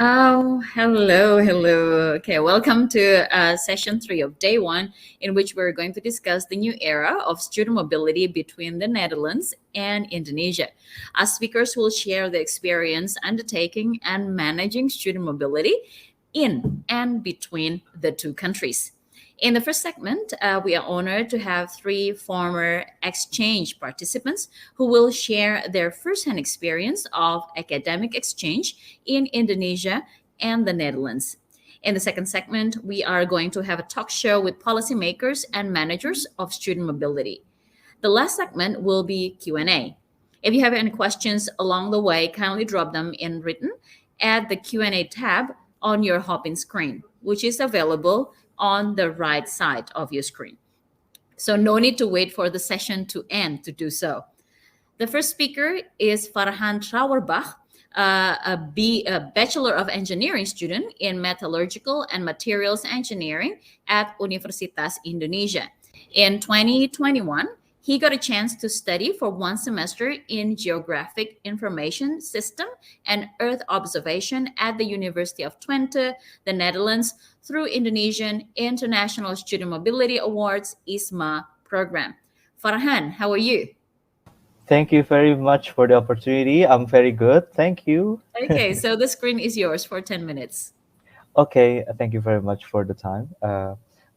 Oh, hello. Okay, welcome to session three of day one, in which we're going to discuss the new era of student mobility between the Netherlands and Indonesia. Our speakers will share the experience undertaking and managing student mobility in and between the two countries. In the first segment, we are honored to have three former exchange participants who will share their firsthand experience of academic exchange in Indonesia and the Netherlands. In the second segment, we are going to have a talk show with policymakers and managers of student mobility. The last segment will be Q&A. If you have any questions along the way, kindly drop them in written at the Q&A tab on your Hopin screen, which is available on the right side of your screen. So no need to wait for the session to end to do so. The first speaker is Farhan Trauerbach, a Bachelor of Engineering student in Metallurgical and Materials Engineering at Universitas Indonesia. In 2021, he got a chance to study for one semester in Geographic Information System and Earth Observation at the University of Twente, the Netherlands, through Indonesian International Student Mobility Awards ISMA program. Farhan, how are you? Thank you very much for the opportunity. I'm very good. Thank you. Okay, so the screen is yours for 10 minutes. Okay, thank you very much for the time.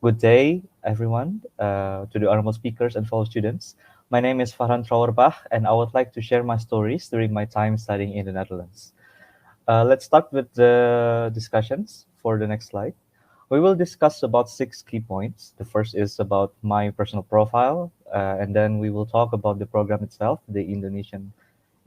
Good day, everyone, to the honorable speakers and fellow students. My name is Farhan Trauerbach, and I would like to share my stories during my time studying in the Netherlands. Let's start with the discussions for the next slide. We will discuss about six key points. The first is about my personal profile, and then we will talk about the program itself, the Indonesian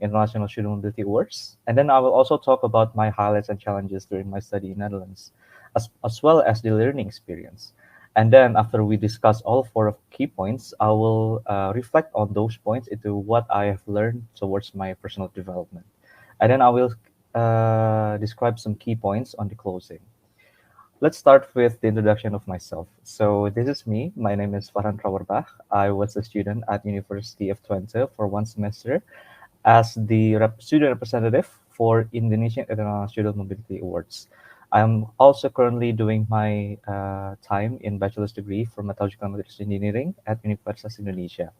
International Student Mobility Awards. And then I will also talk about my highlights and challenges during my study in Netherlands, as well as the learning experience. And then after we discuss all four of key points, I will reflect on those points into what I have learned towards my personal development. And then I will describe some key points on the closing. Let's start with the introduction of myself. So this is me. My name is Farhan Trauerbach. I was a student at University of Twente for one semester as the student representative for Indonesian International Student Mobility Awards. I'm also currently doing my time in bachelor's degree for metallurgical materials engineering at Universitas Indonesia.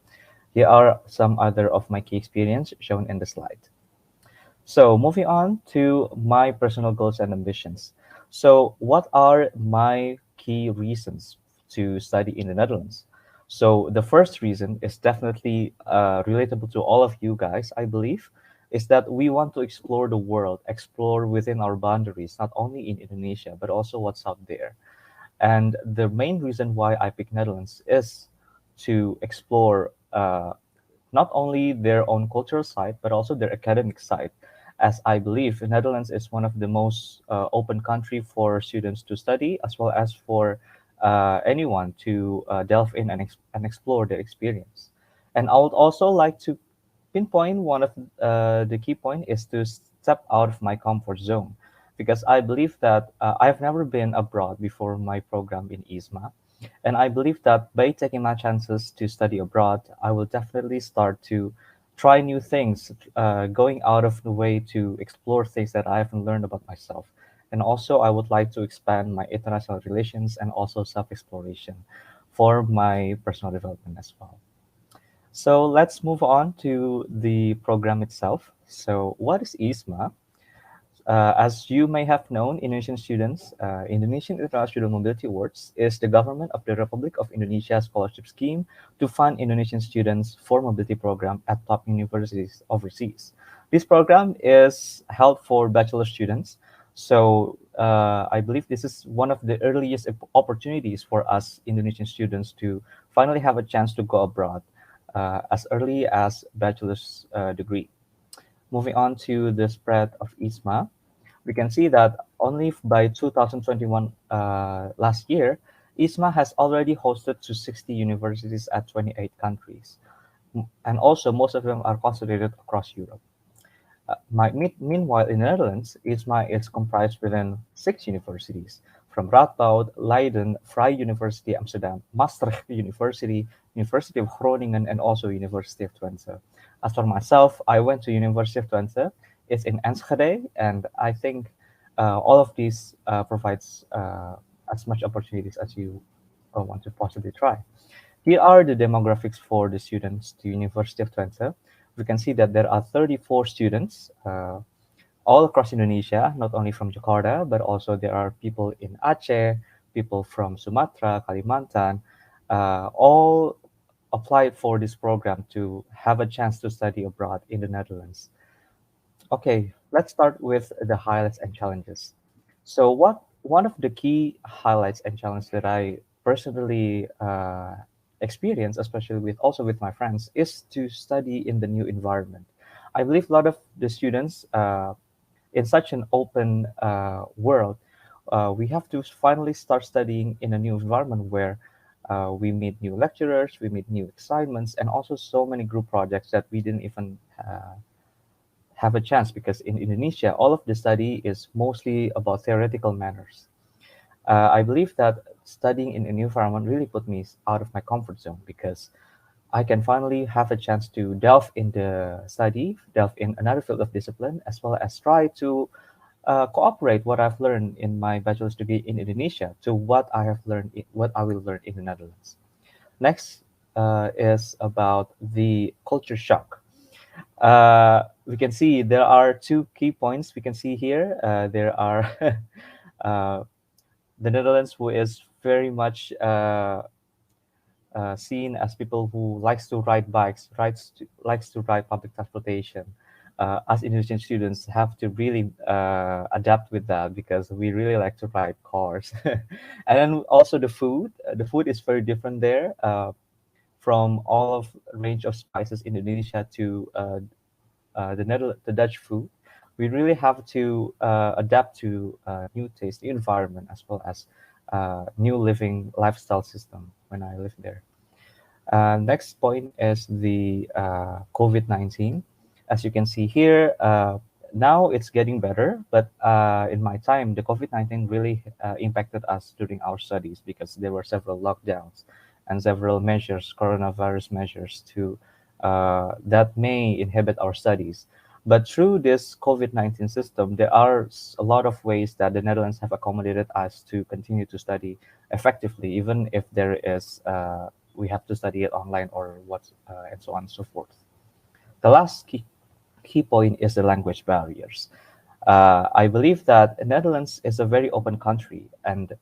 Here are some other of my key experience shown in the slide. So moving on to my personal goals and ambitions. So what are my key reasons to study in the Netherlands? So the first reason is definitely relatable to all of you guys, I believe, is that we want to explore the world, explore within our boundaries, not only in Indonesia, but also what's out there. And the main reason why I pick Netherlands is to explore not only their own cultural side, but also their academic side, as I believe the Netherlands is one of the most open country for students to study, as well as for anyone to delve in and explore their experience. And I would also like to pinpoint one of the key point is to step out of my comfort zone, because I believe that I've never been abroad before my program in ISMA. And I believe that by taking my chances to study abroad, I will definitely start to try new things, going out of the way to explore things that I haven't learned about myself. And also, I would like to expand my international relations and also self exploration for my personal development as well. So let's move on to the program itself. So, what is ISMA? As you may have known, Indonesian students, Indonesian International Student Mobility Awards is the government of the Republic of Indonesia scholarship scheme to fund Indonesian students for mobility program at top universities overseas. This program is held for bachelor students. So I believe this is one of the earliest opportunities for us Indonesian students to finally have a chance to go abroad as early as bachelor's degree. Moving on to the spread of ISMA, we can see that only by 2021, last year, ISMA has already hosted to 60 universities at 28 countries. And also, most of them are concentrated across Europe. Meanwhile, in the Netherlands, ISMA is comprised within six universities, from Radboud, Leiden, Vrije University Amsterdam, Maastricht University, University of Groningen, and also University of Twente. As for myself, I went to University of Twente. It's in Enschede, and I think all of these provides as much opportunities as you want to possibly try. Here are the demographics for the students to University of Twente. We can see that there are 34 students all across Indonesia, not only from Jakarta, but also there are people in Aceh, people from Sumatra, Kalimantan, all applied for this program to have a chance to study abroad in the Netherlands. Okay, let's start with the highlights and challenges. So, what one of the key highlights and challenges that I personally experience, especially with also with my friends, is to study in the new environment. I believe a lot of the students in such an open world, we have to finally start studying in a new environment where we meet new lecturers, we meet new assignments, and also so many group projects that we didn't even have a chance because in Indonesia, all of the study is mostly about theoretical matters. I believe that studying in a new environment really put me out of my comfort zone because I can finally have a chance to delve in the study, delve in another field of discipline, as well as try to cooperate what I've learned in my bachelor's degree in Indonesia to what I have learned, what I will learn in the Netherlands. Next is about the culture shock. We can see there are two key points we can see here. There are uh, the Netherlands, who is very much seen as people who likes to ride bikes, likes to ride public transportation. Us Indonesian students have to really adapt with that because we really like to ride cars. And then also the food. The food is very different there. From all of range of spices in Indonesia to the Dutch food, we really have to adapt to new taste, new environment, as well as new living lifestyle system when I lived there. Next point is the COVID-19. As you can see here, now it's getting better, but in my time, the COVID-19 really impacted us during our studies because there were several lockdowns and several measures, coronavirus measures, to that may inhibit our studies. But through this COVID-19 system, there are a lot of ways that the Netherlands have accommodated us to continue to study effectively, even if there is we have to study it online or what and so on and so forth. The last key point is the language barriers. I believe that the Netherlands is a very open country, and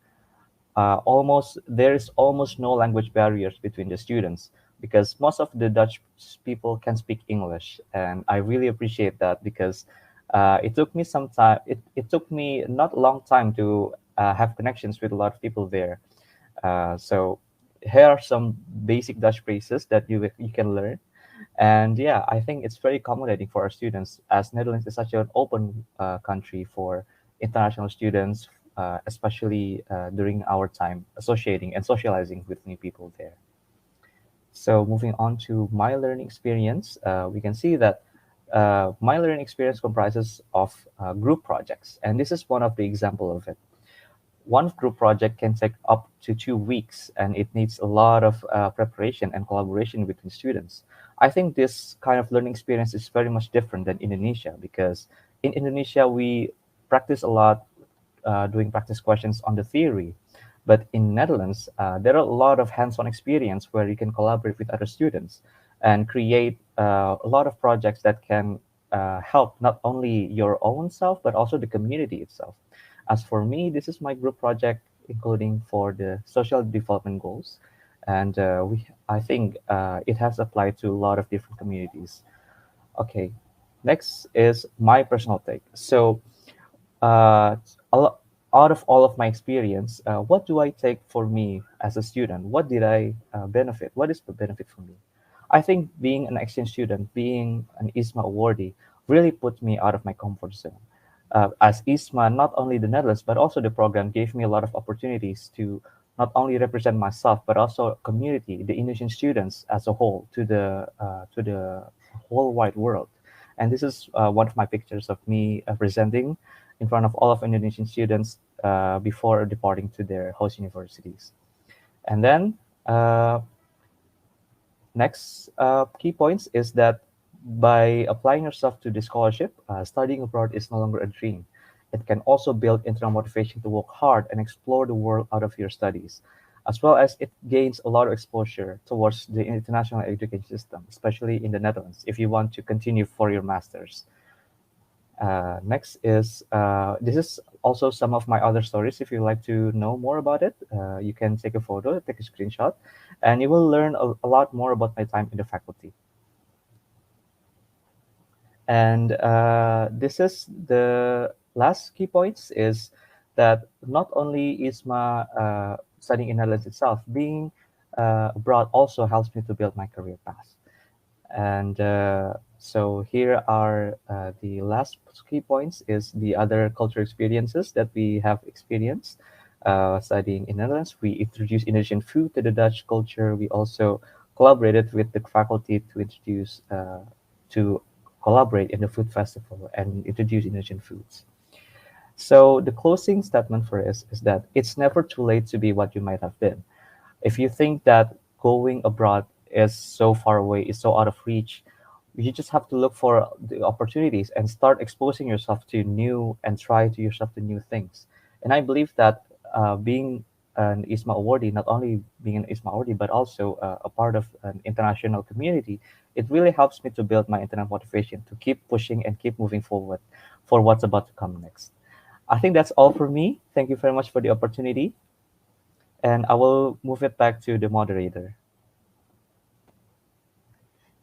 almost there is almost no language barriers between the students because most of the Dutch people can speak English, and I really appreciate that because it took me some time. It took me not a long time to have connections with a lot of people there. So here are some basic Dutch phrases that you can learn. And yeah, I think it's very accommodating for our students as Netherlands is such an open country for international students, especially during our time associating and socializing with new people there. So moving on to my learning experience, we can see that my learning experience comprises of group projects, and this is one of the example of it. One group project can take up to 2 weeks, and it needs a lot of preparation and collaboration between students. I think this kind of learning experience is very much different than Indonesia because in Indonesia we practice a lot doing practice questions on the theory. But in Netherlands, there are a lot of hands-on experience where you can collaborate with other students and create a lot of projects that can help not only your own self but also the community itself. As for me, this is my group project, including for the social development goals, and I think it has applied to a lot of different communities. Okay, next is my personal take. So uh, out of all of my experience, what do I take for me as a student? What did I benefit? What is the benefit for me? I think being an exchange student, being an ISMA awardee, really put me out of my comfort zone. As ISMA, not only the Netherlands, but also the program gave me a lot of opportunities to not only represent myself, but also community, the Indonesian students as a whole, to the whole wide world. And this is one of my pictures of me presenting in front of all of Indonesian students before departing to their host universities. And then next key points is that by applying yourself to the scholarship, studying abroad is no longer a dream. It can also build internal motivation to work hard and explore the world out of your studies, as well as it gains a lot of exposure towards the international education system, especially in the Netherlands, if you want to continue for your master's. Next is this is also some of my other stories. If you like to know more about it, you can take a photo, take a screenshot, and you will learn a lot more about my time in the faculty. And this is the last key points is that not only is my studying in Netherlands itself, being abroad also helps me to build my career path. And so here are the last key points is the other cultural experiences that we have experienced studying in Netherlands. We introduced Indonesian food to the Dutch culture. We also collaborated with the faculty to introduce to collaborate in the food festival and introduce Indonesian foods. So the closing statement for us is that it's never too late to be what you might have been. If you think that going abroad is so far away, is so out of reach, you just have to look for the opportunities and start exposing yourself to new and try to yourself to new things. And I believe that being an ISMA awardee, not only being an ISMA awardee, but also a part of an international community, it really helps me to build my internal motivation to keep pushing and keep moving forward for what's about to come next. I think that's all for me. Thank you very much for the opportunity. And I will move it back to the moderator.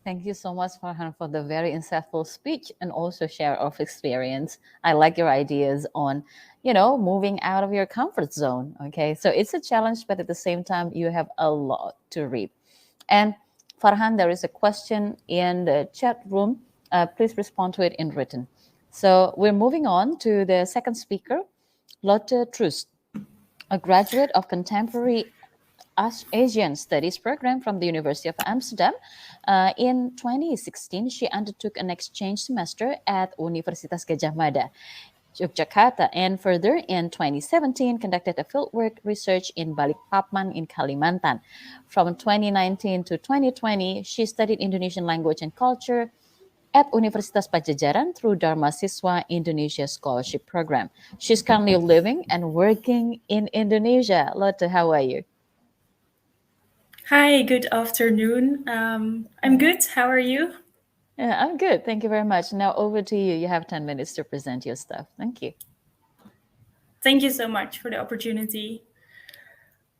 Thank you so much, Farhan, for the very insightful speech and also share of experience. I like your ideas on, moving out of your comfort zone. Okay, so it's a challenge, but at the same time, you have a lot to read. And Farhan, there is a question in the chat room. Please respond to it in written. So we're moving on to the second speaker, Lotte Trust, a graduate of contemporary Asian Studies program from the University of Amsterdam. In 2016, she undertook an exchange semester at Universitas Gadjah Mada, Yogyakarta, and further in 2017 conducted a fieldwork research in Balikpapan in Kalimantan. From 2019 to 2020, she studied Indonesian language and culture at Universitas Pajajaran through Dharma Siswa Indonesia Scholarship Program. She's currently living and working in Indonesia. Lotte, how are you? Hi, good afternoon. I'm good. How are you? Yeah, I'm good. Thank you very much. Now over to you. You have 10 minutes to present your stuff. Thank you. Thank you so much for the opportunity.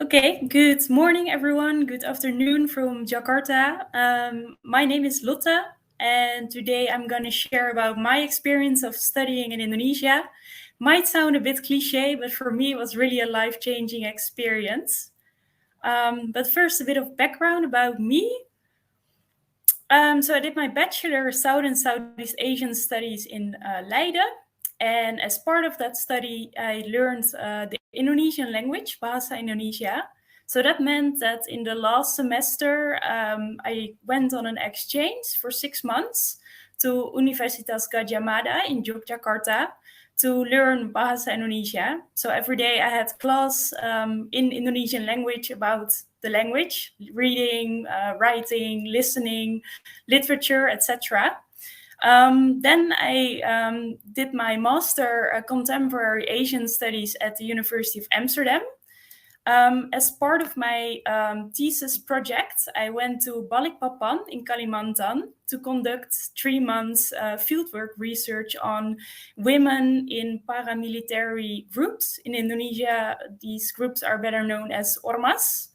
Okay, good morning, everyone. Good afternoon from Jakarta. My name is Lotte, and today I'm going to share about my experience of studying in Indonesia. Might sound a bit cliche, but for me, it was really a life-changing experience. But first, a bit of background about me. So I did my bachelor South and Southeast Asian studies in Leiden. And as part of that study, I learned the Indonesian language, Bahasa Indonesia. So that meant that in the last semester, I went on an exchange for 6 months to Universitas Gadjah Mada in Yogyakarta to learn Bahasa Indonesia. So every day I had class in Indonesian language about the language, reading, writing, listening, literature, etc. Then I did my master contemporary Asian studies at the University of Amsterdam. As part of my thesis project, I went to Balikpapan in Kalimantan to conduct 3 months fieldwork research on women in paramilitary groups. In Indonesia, these groups are better known as ormas.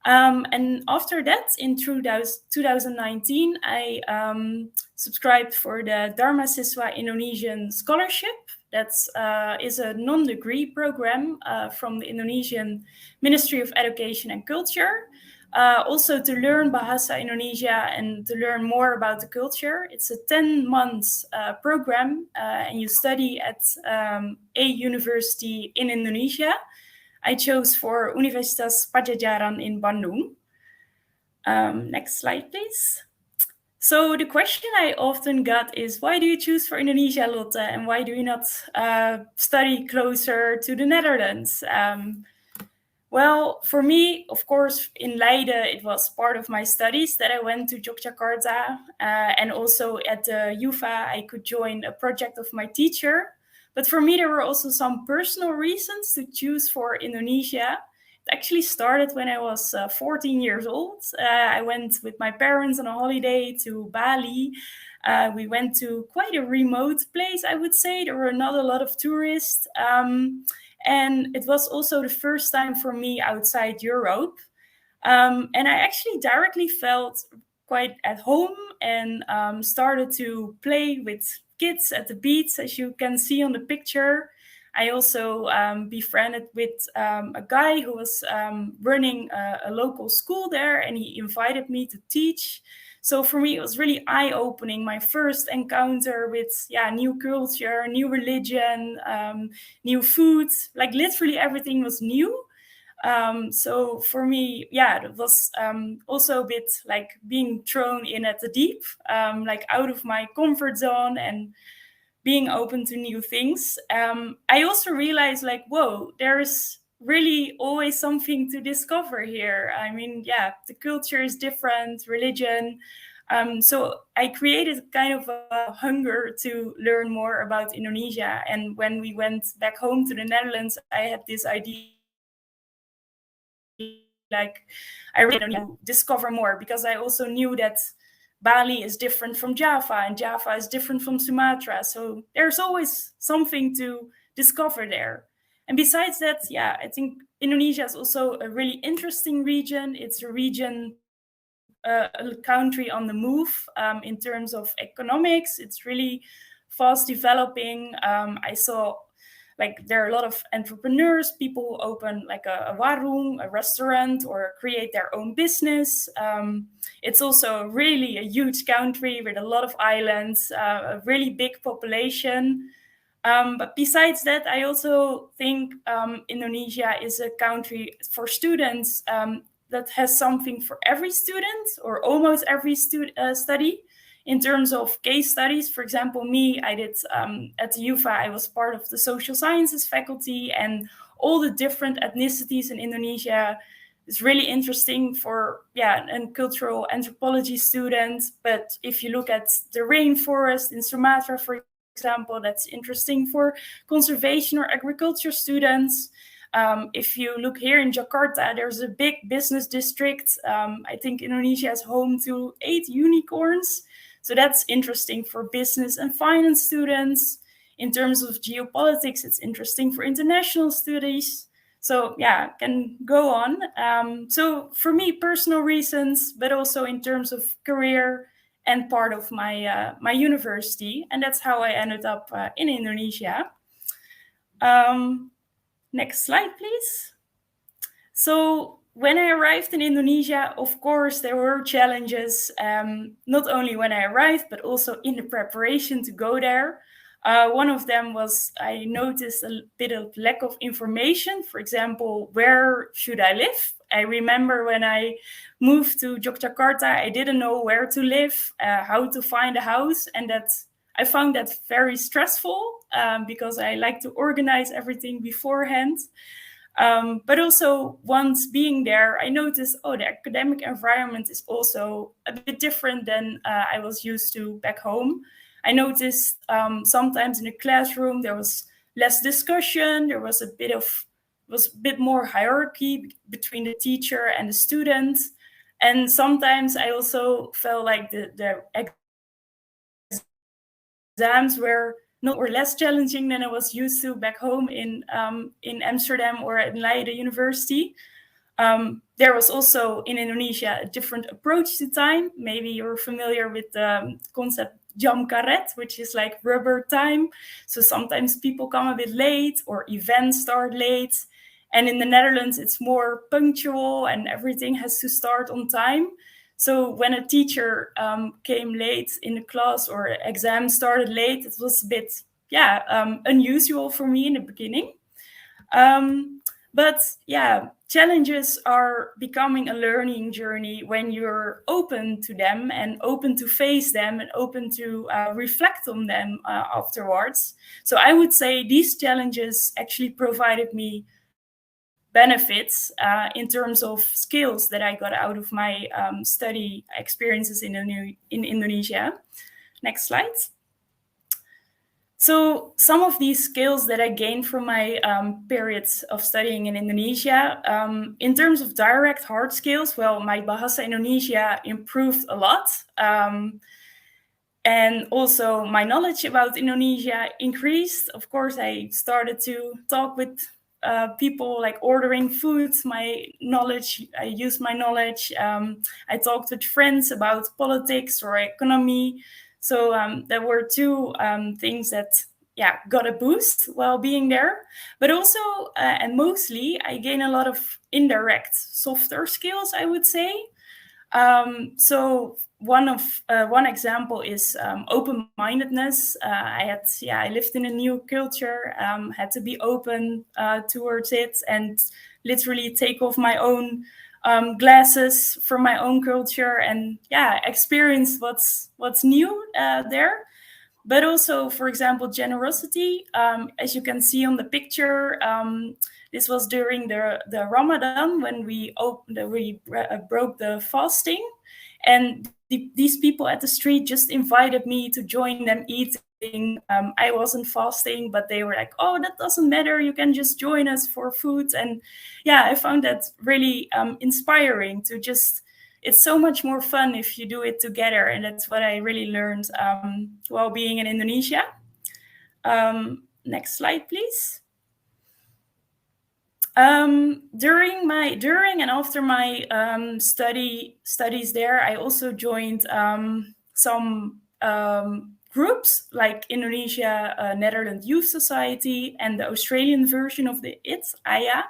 And after that, in 2019, I subscribed for the Dharma Siswa Indonesian Scholarship. That is a non-degree program from the Indonesian Ministry of Education and Culture. Also to learn Bahasa Indonesia and to learn more about the culture. It's a 10-month program and you study at a university in Indonesia. I chose for Universitas Pajajaran in Bandung. Next slide, please. So the question I often got is, why do you choose for Indonesia, Lotte, and why do you not study closer to the Netherlands? Well, for me, of course, in Leiden, it was part of my studies that I went to Yogyakarta. And also at the UvA, I could join a project of my teacher. But for me, there were also some personal reasons to choose for Indonesia. It actually started when I was 14 years old. I went with my parents on a holiday to Bali. We went to quite a remote place, I would say. There were not a lot of tourists. And it was also the first time for me outside Europe. And I actually directly felt quite at home and started to play with kids at the beach, as you can see on the picture. I also befriended with a guy who was running a local school there, and he invited me to teach. So for me, it was really eye-opening. My first encounter with new culture, new religion, new food. Like literally everything was new. So for me, it was also a bit like being thrown in at the deep, like out of my comfort zone and being open to new things. I also realized like, whoa, there's really always something to discover here. I mean, the culture is different, religion. So I created kind of a hunger to learn more about Indonesia. And when we went back home to the Netherlands, I had this idea like, I really need to discover more, because I also knew that Bali is different from Java and Java is different from Sumatra. So there's always something to discover there. And besides that, I think Indonesia is also a really interesting region. It's a region, a country on the move in terms of economics. It's really fast developing. I saw like there are a lot of entrepreneurs, people who open like a warung, a restaurant, or create their own business. It's also really a huge country with a lot of islands, a really big population. But besides that, I also think Indonesia is a country for students that has something for every student, or almost every study. In terms of case studies, for example, me, I did at the UvA, I was part of the social sciences faculty, and all the different ethnicities in Indonesia is really interesting for a cultural anthropology student. But if you look at the rainforest in Sumatra, for example, that's interesting for conservation or agriculture students. If you look here in Jakarta, there's a big business district. I think Indonesia is home to 8 unicorns. So that's interesting for business and finance students. In terms of geopolitics, it's interesting for international studies. So can go on. So for me, personal reasons, but also in terms of career and part of my my university. And that's how I ended up in Indonesia. Next slide, please. So when I arrived in Indonesia, of course, there were challenges, not only when I arrived, but also in the preparation to go there. One of them was I noticed a bit of lack of information. For example, where should I live? I remember when I moved to Yogyakarta, I didn't know where to live, how to find a house, and I found that very stressful because I like to organize everything beforehand. But also once being there, I noticed, the academic environment is also a bit different than I was used to back home. I noticed sometimes in the classroom there was less discussion. There was a bit more hierarchy between the teacher and the student. And sometimes I also felt like the exams were not or less challenging than I was used to back home in Amsterdam or in Leiden University. There was also in Indonesia a different approach to time. Maybe you're familiar with the concept jam karet, which is like rubber time. So sometimes people come a bit late or events start late. And in the Netherlands, it's more punctual and everything has to start on time. So when a teacher came late in the class or exam started late, it was a bit, unusual for me in the beginning. But challenges are becoming a learning journey when you're open to them and open to face them and open to reflect on them afterwards. So I would say these challenges actually provided me benefits in terms of skills that I got out of my study experiences in Indonesia. Next slide. So some of these skills that I gained from my periods of studying in Indonesia, in terms of direct hard skills, well, my Bahasa Indonesia improved a lot. And also my knowledge about Indonesia increased. Of course, I started to talk with people, like ordering foods. I used my knowledge. I talked with friends about politics or economy. So there were two things that got a boost while being there. But also, and mostly, I gained a lot of indirect, softer skills, I would say. So one example is open-mindedness. I lived in a new culture, had to be open towards it, and literally take off my own glasses from my own culture, and experience what's new there. But also, for example, generosity. As you can see on the picture, this was during the Ramadan when we broke the fasting, and these people at the street just invited me to join them eating. I wasn't fasting, but they were like, "Oh, that doesn't matter. You can just join us for food." And I found that really inspiring to just. It's so much more fun if you do it together, and that's what I really learned while being in Indonesia. Next slide, please. During and after my studies there, I also joined some groups like Indonesia Netherlands Youth Society and the Australian version of the AYA.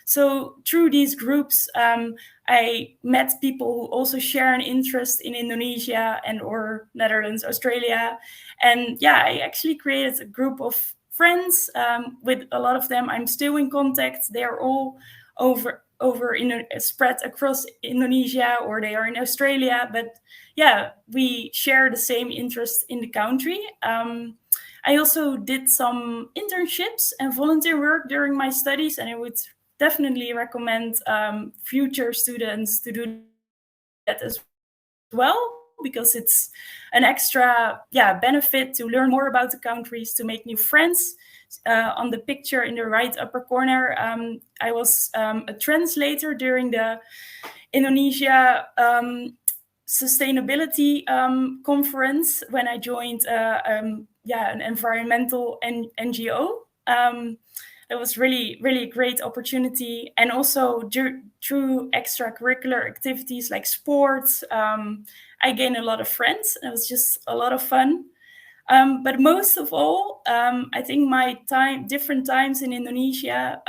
So through these groups, I met people who also share an interest in Indonesia and or Netherlands, Australia. And I actually created a group of friends. With a lot of them, I'm still in contact. They're all spread across Indonesia, or they are in Australia. But we share the same interest in the country. I also did some internships and volunteer work during my studies, and I would definitely recommend future students to do that as well, because it's an extra benefit to learn more about the countries, to make new friends. On the picture in the right upper corner, I was a translator during the Indonesia sustainability conference when I joined an environmental NGO. It was really, really great opportunity. And also through extracurricular activities like sports, I gained a lot of friends. It was just a lot of fun. But most of all, I think my different times in Indonesia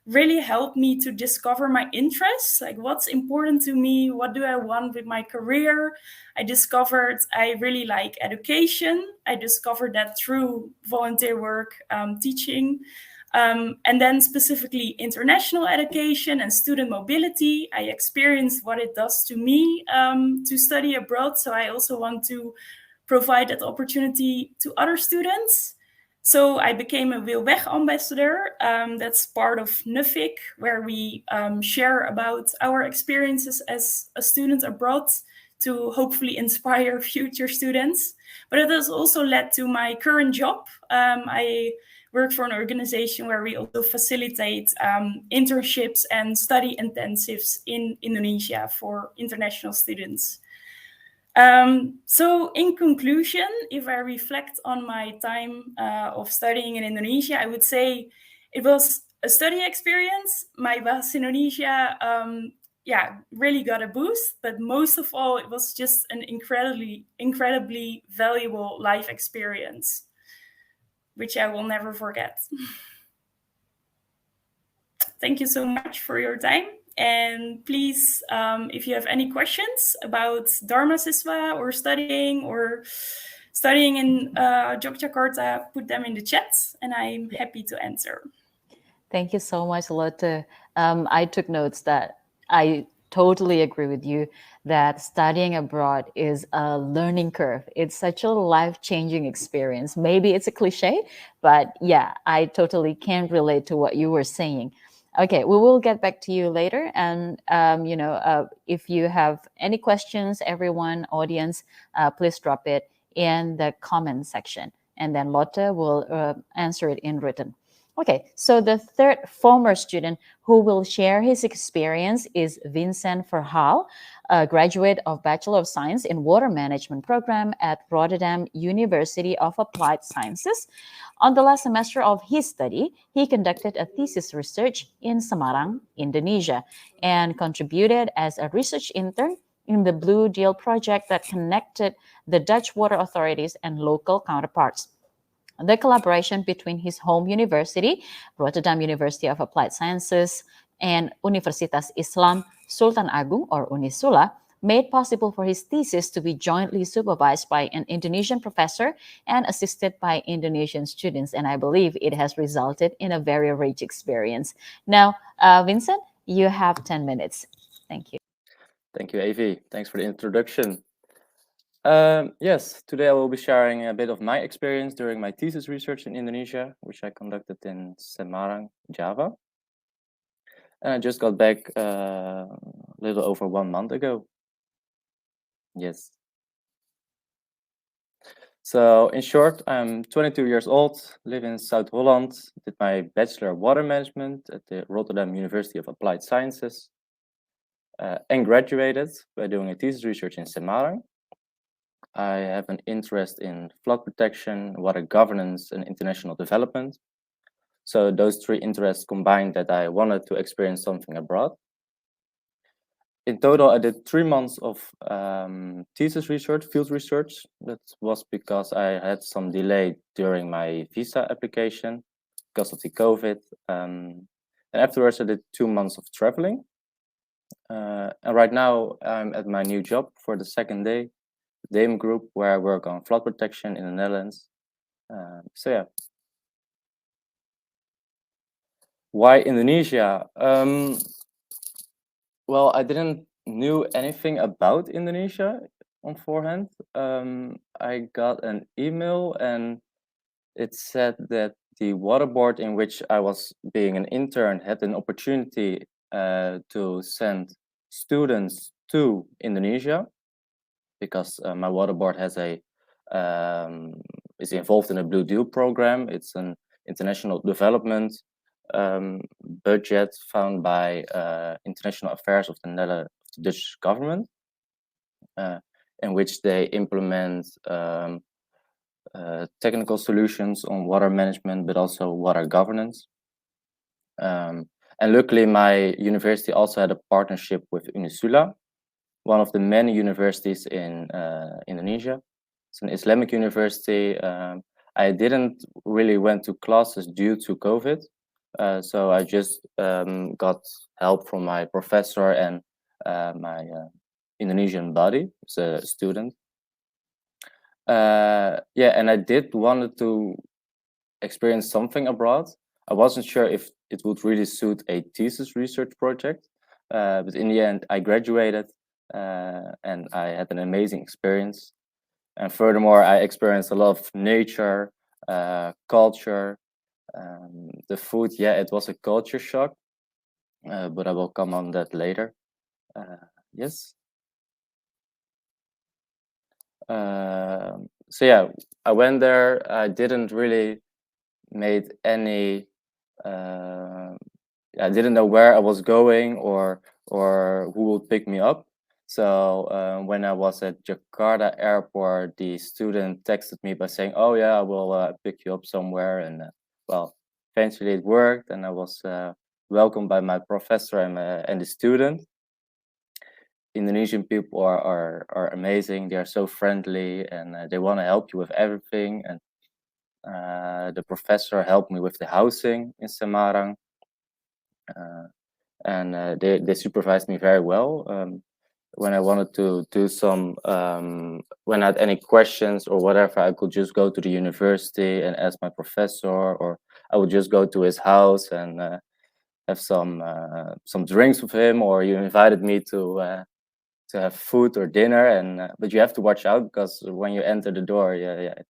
really helped me to discover my interests, like what's important to me, what do I want with my career. I discovered I really like education. I discovered that through volunteer work, teaching. And then specifically international education and student mobility. I experienced what it does to me to study abroad. So I also want to provide that opportunity to other students. So I became a Wilweg ambassador. That's part of NUFIC, where we share about our experiences as a student abroad to hopefully inspire future students. But it has also led to my current job. I work for an organization where we also facilitate internships and study intensives in Indonesia for international students. So in conclusion, if I reflect on my time of studying in Indonesia, I would say it was a study experience. My Bahasa Indonesia, really got a boost, but most of all, it was just an incredibly valuable life experience, which I will never forget. Thank you so much for your time. And please, if you have any questions about Dharma Siswa or studying in Yogyakarta, put them in the chat, and I'm happy to answer. Thank you so much, Lotte. I took notes that I totally agree with you that studying abroad is a learning curve. It's such a life-changing experience. Maybe it's a cliche, but I totally can relate to what you were saying. Okay, we will get back to you later. And, if you have any questions, everyone, audience, please drop it in the comment section. and then Lotte will answer it in written. Okay, so the third former student who will share his experience is Vincent Verhaal, a graduate of Bachelor of Science in Water Management program at Rotterdam University of Applied Sciences. On the last semester of his study, he conducted a thesis research in Semarang, Indonesia, and contributed as a research intern in the Blue Deal project that connected the Dutch water authorities and local counterparts. The collaboration between his home university, Rotterdam University of Applied Sciences, and Universitas Islam Sultan Agung, or Unisula, made possible for his thesis to be jointly supervised by an Indonesian professor and assisted by Indonesian students. And I believe it has resulted in a very rich experience. Now, Vincent, you have 10 minutes. Thank you. Thank you, Avi. Thanks for the introduction. Yes, today I will be sharing a bit of my experience during my thesis research in Indonesia, which I conducted in Semarang, Java. And I just got back a little over 1 month ago. Yes. So in short, I'm 22 years old, live in South Holland, did my Bachelor of Water Management at the Rotterdam University of Applied Sciences, and graduated by doing a thesis research in Semarang. I have an interest in flood protection, water governance, and international development. So those three interests combined that I wanted to experience something abroad. In total, I did 3 months of thesis research, field research. That was because I had some delay during my visa application because of the COVID. And afterwards, I did 2 months of traveling. And right now, I'm at my new job for the second day. DAME group, where I work on flood protection in the Netherlands. So yeah. Why Indonesia? Well, I didn't knew anything about Indonesia on forehand. I got an email and it said that the water board in which I was being an intern had an opportunity to send students to Indonesia, because my water board has is involved in a Blue Deal program. It's an international development budget found by international affairs of the Dutch government, in which they implement technical solutions on water management, but also water governance. And luckily, my university also had a partnership with Unisula, one of the many universities in Indonesia. It's an Islamic university. I didn't really went to classes due to COVID, so I just got help from my professor and my Indonesian buddy, who's a student. Yeah, and I did wanted to experience something abroad. I wasn't sure if it would really suit a thesis research project, but in the end, I graduated. And I had an amazing experience. And furthermore, I experienced a lot of nature, culture, the food. Yeah, it was a culture shock, but I will come on that later. Yes. So yeah, I went there. I didn't really made any. I didn't know where I was going or who would pick me up. So when I was at Jakarta airport, the student texted me by saying, "Oh yeah, I will pick you up somewhere." And well, eventually it worked, and I was welcomed by my professor and the student. Indonesian people are amazing. They are so friendly, and they want to help you with everything. And the professor helped me with the housing in Semarang, and they supervised me very well. When I wanted to do some, when I had any questions or whatever, I could just go to the university and ask my professor, or I would just go to his house and have some drinks with him, or he invited me to have food or dinner. And but you have to watch out, because when you enter the door, yeah, it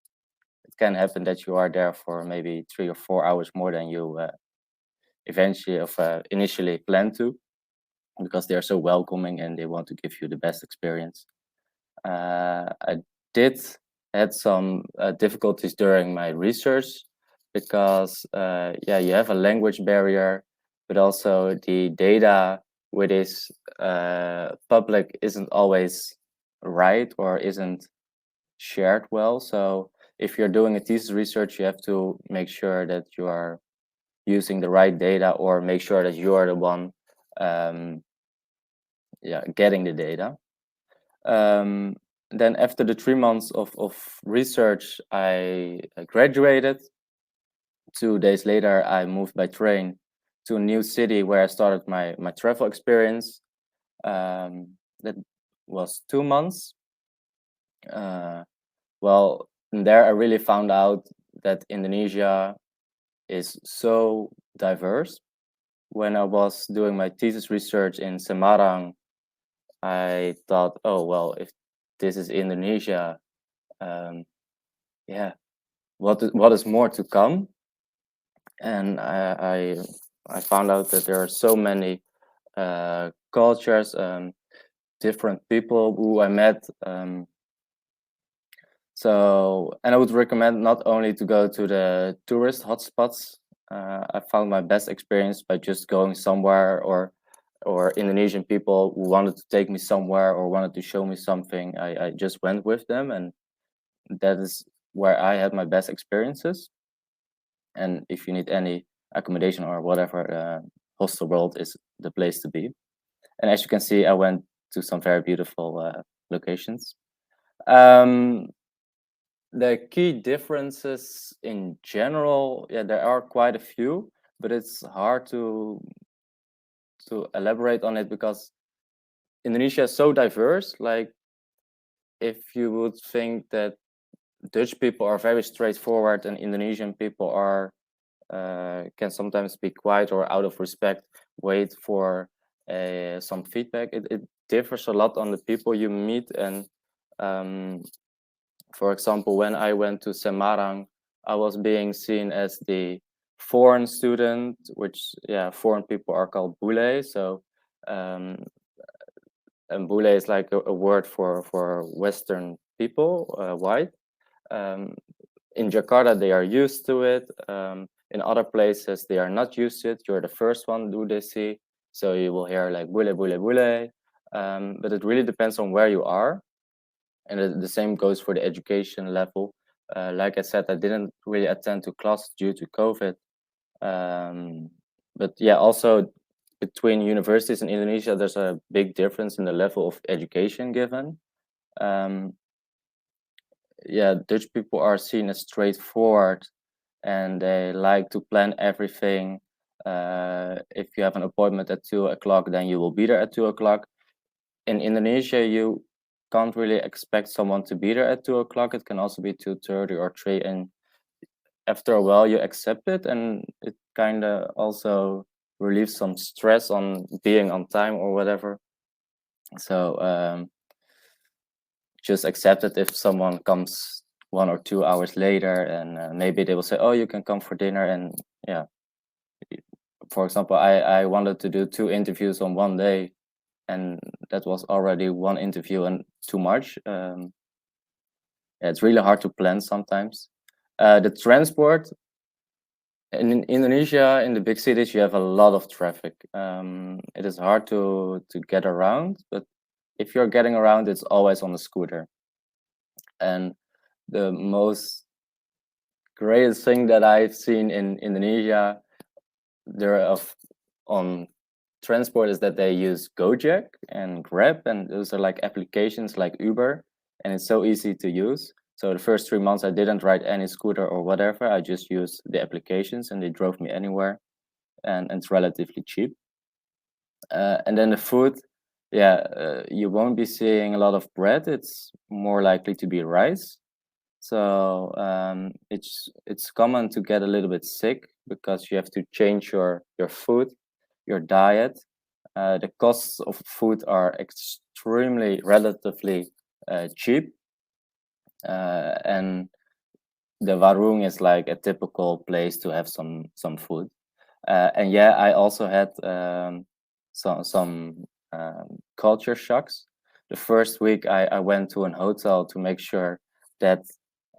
can happen that you are there for maybe 3 or 4 hours more than you eventually initially planned to, because they are so welcoming and they want to give you the best experience. I did had some difficulties during my research because you have a language barrier, but also the data which is public isn't always right or isn't shared well. So if you're doing a thesis research, you have to make sure that you are using the right data, or make sure that you are the one getting the data. Then after the 3 months of research, I graduated. 2 days later, I moved by train to a new city where I started my travel experience. That was 2 months. Well, there I really found out that Indonesia is so diverse. When I was doing my thesis research in Semarang, I thought, oh, well, if this is Indonesia, what is more to come? And I found out that there are so many cultures, different people who I met. And I would recommend not only to go to the tourist hotspots. I found my best experience by just going somewhere, or Indonesian people who wanted to take me somewhere or wanted to show me something. I just went with them, and that is where I had my best experiences. And if you need any accommodation or whatever, Hostel World is the place to be. And as you can see, I went to some very beautiful locations. The key differences in general, there are quite a few, but it's hard to elaborate on it because Indonesia is so diverse. Like, if you would think that Dutch people are very straightforward and Indonesian people are can sometimes be quiet or out of respect wait for some feedback. It differs a lot on the people you meet. And for example, when I went to Semarang, I was being seen as the foreign student, which foreign people are called bule. So and bule is like a word for Western people, white. In Jakarta, they are used to it. In other places, they are not used to it. You're the first one who they see. So you will hear like bule, bule, bule. But it really depends on where you are. And the same goes for the education level. Like I said, I didn't really attend to class due to COVID. But also between universities in Indonesia, there's a big difference in the level of education given. Dutch people are seen as straightforward, and they like to plan everything. If you have an appointment at 2:00, then you will be there at 2:00. In Indonesia, you can't really expect someone to be there at 2:00. It can also be 2:30 or 3, and after a while you accept it, and it kind of also relieves some stress on being on time or whatever. So just accept it if someone comes 1 or 2 hours later, and maybe they will say, oh, you can come for dinner. And for example, I wanted to do 2 interviews on one day, and that was already 1 interview and too much. It's really hard to plan sometimes. The transport in Indonesia, in the big cities, you have a lot of traffic. It is hard to get around, but if you're getting around, it's always on a scooter. And the most greatest thing that I've seen in Indonesia on transport is that they use Gojek and Grab, and those are like applications like Uber, and it's so easy to use. So the first 3 months I didn't ride any scooter or whatever. I just used the applications, and they drove me anywhere, and it's relatively cheap. And then the food, you won't be seeing a lot of bread. It's more likely to be rice. So it's common to get a little bit sick because you have to change your food, your diet. The costs of food are extremely relatively cheap, and the warung is like a typical place to have some food. And I also had some culture shocks. The first week I went to an hotel to make sure that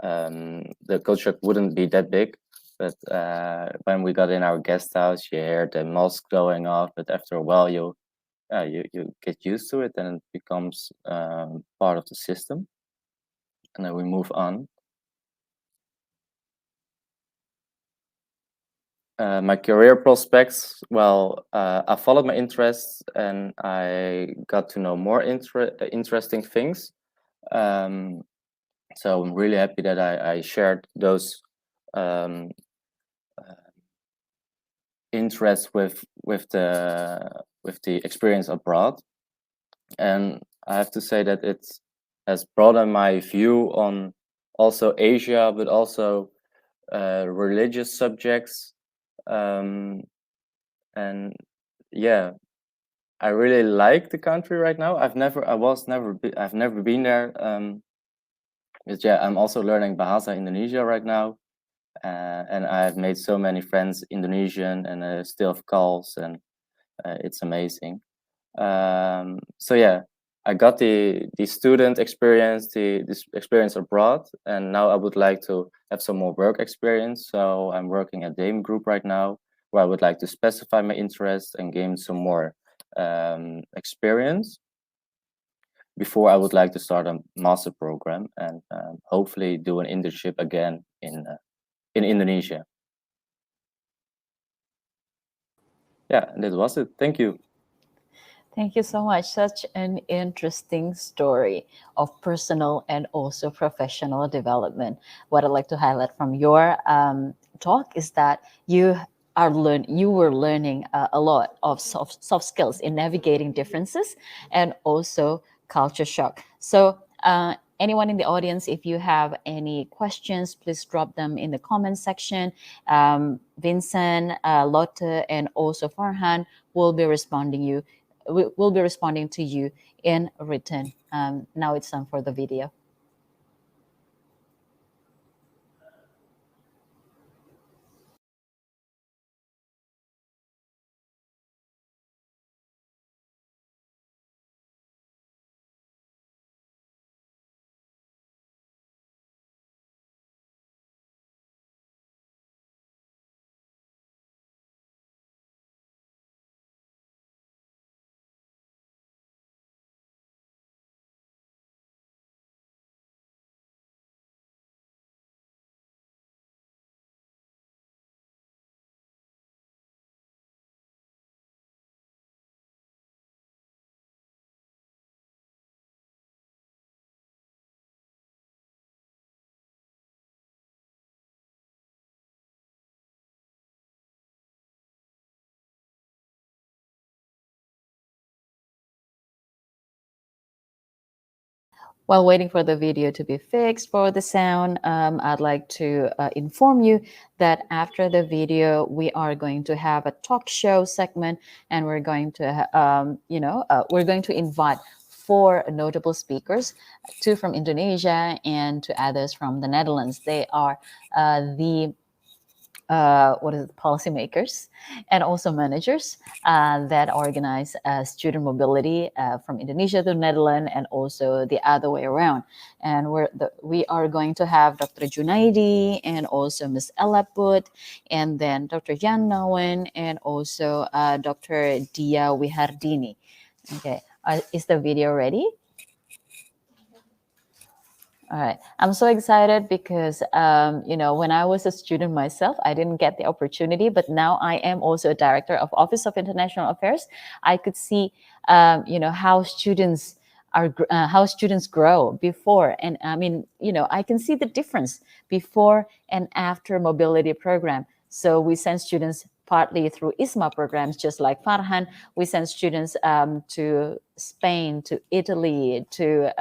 the culture shock wouldn't be that big. But when we got in our guest house, you hear the mosque going off. But after a while, you get used to it, and it becomes part of the system. And then we move on. My career prospects, well, I followed my interests and I got to know more interesting things. So I'm really happy that I shared those interests with the experience abroad. And I have to say that it has broadened my view on also Asia, but also religious subjects. And yeah, I really like the country right now. I've never been there. But yeah, I'm also learning Bahasa Indonesia right now, and I've made so many friends Indonesian, and I still have calls, and it's amazing. So yeah, I got the student experience, this experience abroad, and now I would like to have some more work experience. So I'm working at Dame Group right now, where I would like to specify my interests and gain some more experience before I would like to start a master program and hopefully do an internship again in Indonesia. Yeah, and that was it. Thank you. Thank you so much. Such an interesting story of personal and also professional development. What I'd like to highlight from your talk is that you were learning a lot of soft skills in navigating differences and also culture shock. So anyone in the audience, if you have any questions, please drop them in the comment section. Vincent, Lotte, and also Farhan will be responding to you in written. Now it's time for the video. While waiting for the video to be fixed for the sound, I'd like to inform you that after the video, we are going to have a talk show segment, and we're going to, we're going to invite 4 notable speakers, 2 from Indonesia and 2 others from the Netherlands. They are the policymakers and also managers that organize student mobility from Indonesia to Netherlands and also the other way around. And we are going to have Dr. Junaidi and also Ms. Ella Put, and then Dr. Jan Nowen and also Dr. Dia Wihardini. Okay, is the video ready? All right. I'm so excited because, when I was a student myself, I didn't get the opportunity, but now I am also a director of Office of International Affairs. I could see, how students grow before. And I mean, I can see the difference before and after mobility program. So we send students partly through ISMA programs, just like Farhan. We send students to Spain, to Italy, to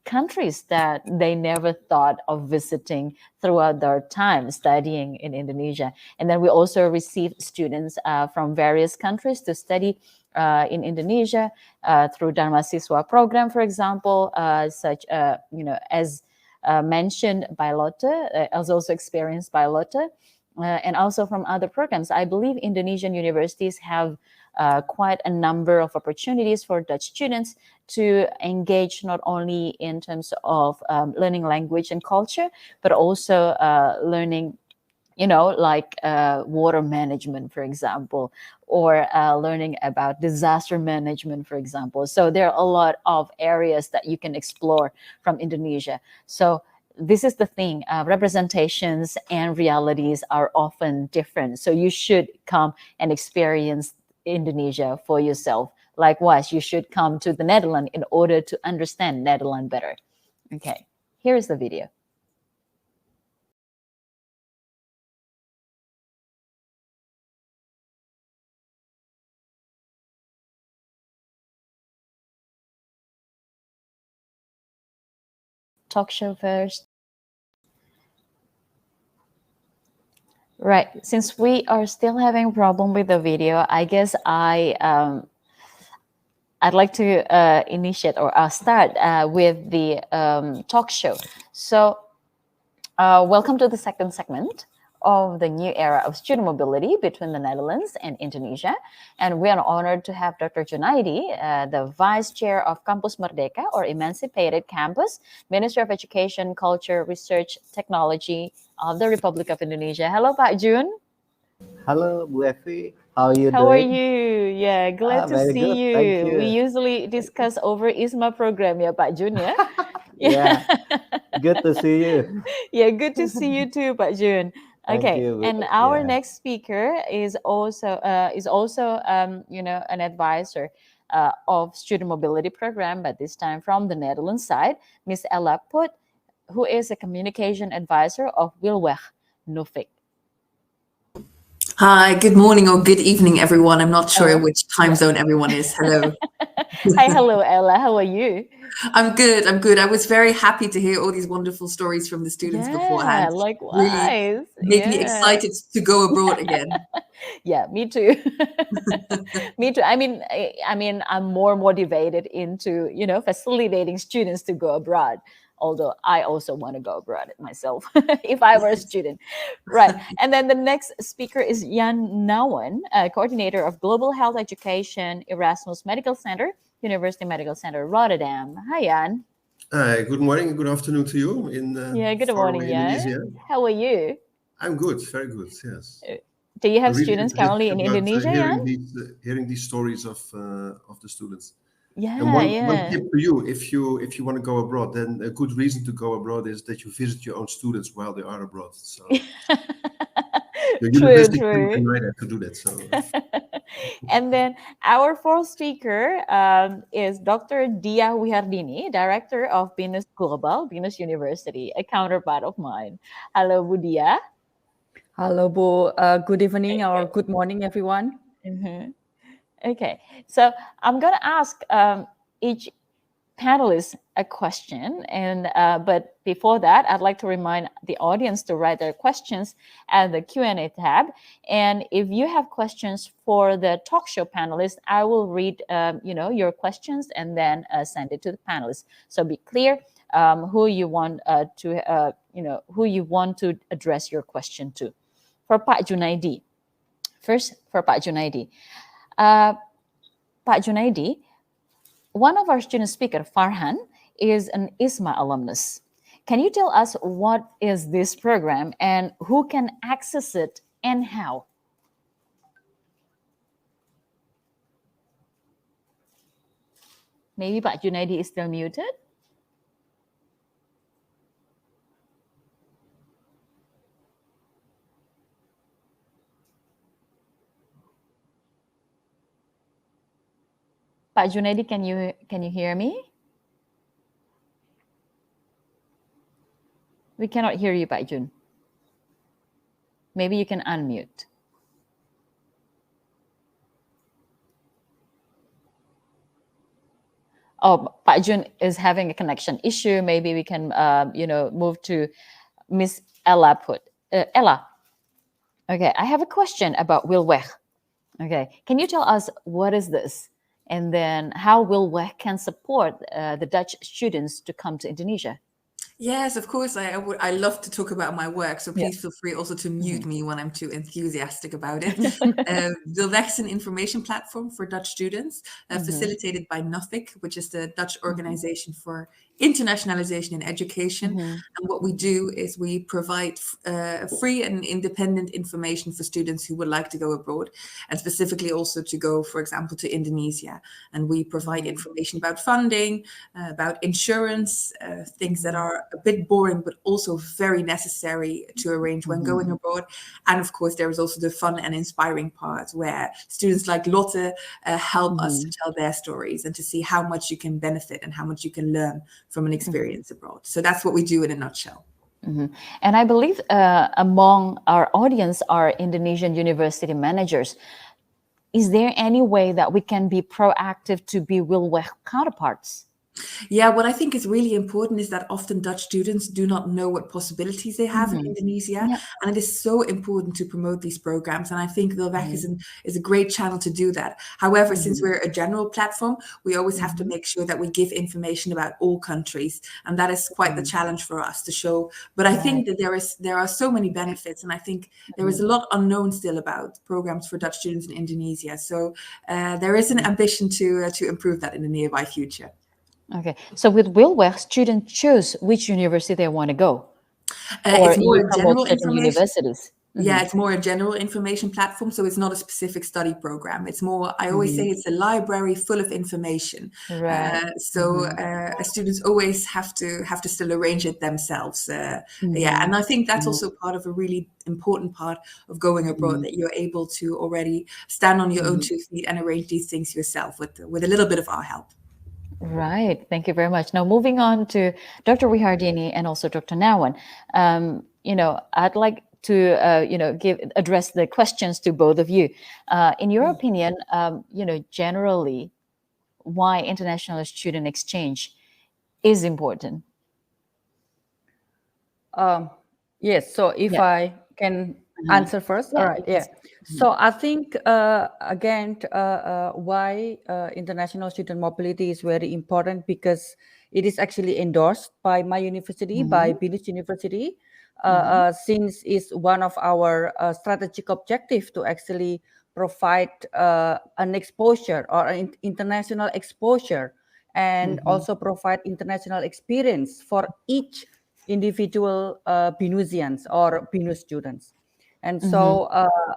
countries that they never thought of visiting throughout their time studying in Indonesia. And then we also receive students from various countries to study in Indonesia through Dharma Siswa program, for example, such as mentioned by Lotte, as also experienced by Lotte, and also from other programs. I believe Indonesian universities have quite a number of opportunities for Dutch students to engage not only in terms of learning language and culture, but also learning, like water management, for example, or learning about disaster management, for example. So there are a lot of areas that you can explore from Indonesia. So this is the thing, representations and realities are often different. So you should come and experience Indonesia for yourself. Likewise, you should come to the Netherlands in order to understand Netherlands better. Okay, here is the video. Talk show first. Right. Since we are still having a problem with the video, I guess I'd like to initiate or start with the talk show. So welcome to the second segment of the new era of student mobility between the Netherlands and Indonesia. And we are honored to have Dr. Junaidi, the Vice Chair of Campus Merdeka, or Emancipated Campus, Minister of Education, Culture, Research, Technology of the Republic of Indonesia. Hello, Pak Jun. Hello, Bu Evi. How are you How are doing? you? Yeah, glad to Very see good, you. thank you. We usually discuss over ISMA program, yeah, Pak Jun, yeah? Yeah, good to see you. Yeah, good to see you too, Pak Jun. Thank Okay, you. and our Yeah. next speaker is also an advisor of student mobility program, but this time from the Netherlands side, Miss Ella Put, who is a communication advisor of Wilweg Nuffic. Hi, good morning or good evening, everyone. I'm not sure Oh, which time zone everyone is. Hello. Hi, hello, Ella. How are you? I'm good. I'm good. I was very happy to hear all these wonderful stories from the students beforehand. Yeah, Really likewise. made me Yeah. excited to go abroad again. Yeah, me too. Me too. I mean, I'm more motivated into, facilitating students to go abroad. Although I also want to go abroad myself if I were a student. Right. And then the next speaker is Jan Nouwen, coordinator of Global Health Education, Erasmus Medical Center, University Medical Center, Rotterdam. Hi, Jan. Hi, good morning, good afternoon to you in Yeah, good morning, faraway Jan. Indonesia. How are you? I'm good, very good, yes. Do you have Really students enthusiastic currently in about Indonesia, Jan? hearing these stories of the students. Yeah, And one yeah. tip for you, if you want to go abroad, then a good reason to go abroad is that you visit your own students while they are abroad. So your True, university true. can right to do that. So And then our fourth speaker is Dr. Dia Wihardini, Director of Binus Global, Binus University, a counterpart of mine. Hello, Bu Dia. Hello, Bo. Good evening or good morning, everyone. Mhm. Okay, so I'm going to ask each panelists a question, and but before that, I'd like to remind the audience to write their questions at the Q&A tab. And if you have questions for the talk show panelists, I will read your questions and then send it to the panelists. So be clear who you want to address your question to. For Pak Junaidi, first for Pak Junaidi. Pak Junaidi, one of our student speaker, Farhan, is an ISMA alumnus. Can you tell us what is this program and who can access it and how? Maybe Pak Junaidi is still muted. Pak Junaidi, can you hear me? We cannot hear you, Pak Jun. Maybe you can unmute. Oh, Pak Jun is having a connection issue. Maybe we can, move to Miss Ella Put. Ella, okay, I have a question about Wilweg. Okay, can you tell us what is this? And then how Wilweg can support the Dutch students to come to Indonesia? Yes, of course. I love to talk about my work, so Yeah. please feel free also to mute me when I'm too enthusiastic about it. The is an information platform for Dutch students, facilitated by NOTHIC, which is the Dutch Organization for Internationalization in Education. And what we do is we provide free and independent information for students who would like to go abroad, and specifically also to go, for example, to Indonesia. And we provide information about funding, about insurance, things that are a bit boring, but also very necessary to arrange when going abroad. And of course, there is also the fun and inspiring part where students like Lotte help us to tell their stories and to see how much you can benefit and how much you can learn from an experience abroad. So that's what we do in a nutshell. And I believe among our audience are Indonesian university managers. Is there any way that we can be proactive to be Wilweg counterparts? Yeah, what I think is really important is that often Dutch students do not know what possibilities they have in Indonesia. Yeah. And it is so important to promote these programs. And I think Wilweg is a great channel to do that. However, since we're a general platform, we always have to make sure that we give information about all countries. And that is quite the challenge for us to show. But I think that there are so many benefits. And I think there is a lot unknown still about programs for Dutch students in Indonesia. So there is an ambition to improve that in the nearby future. Okay, so with Wilweg, students choose which university they want to go, or it's more you a promote general certain information. universities. Yeah, it's more a general information platform, so it's not a specific study program. It's more, I always say it's a library full of information. Right. Students always have to still arrange it themselves. Yeah, and I think that's also part of a really important part of going abroad, that you're able to already stand on your own 2 feet and arrange these things yourself with a little bit of our help. Right. Thank you very much. Now, moving on to Dr. Wihardini and also Dr. Nawan. I'd like to, address the questions to both of you. In your opinion, generally, why international student exchange is important? Yes. So if I can answer first. All right. Yeah. So I think, again, why international student mobility is very important, because it is actually endorsed by my university, by Binus University, since it's one of our strategic objective to actually provide an exposure or an international exposure, and also provide international experience for each individual Binusians or Binus students. And so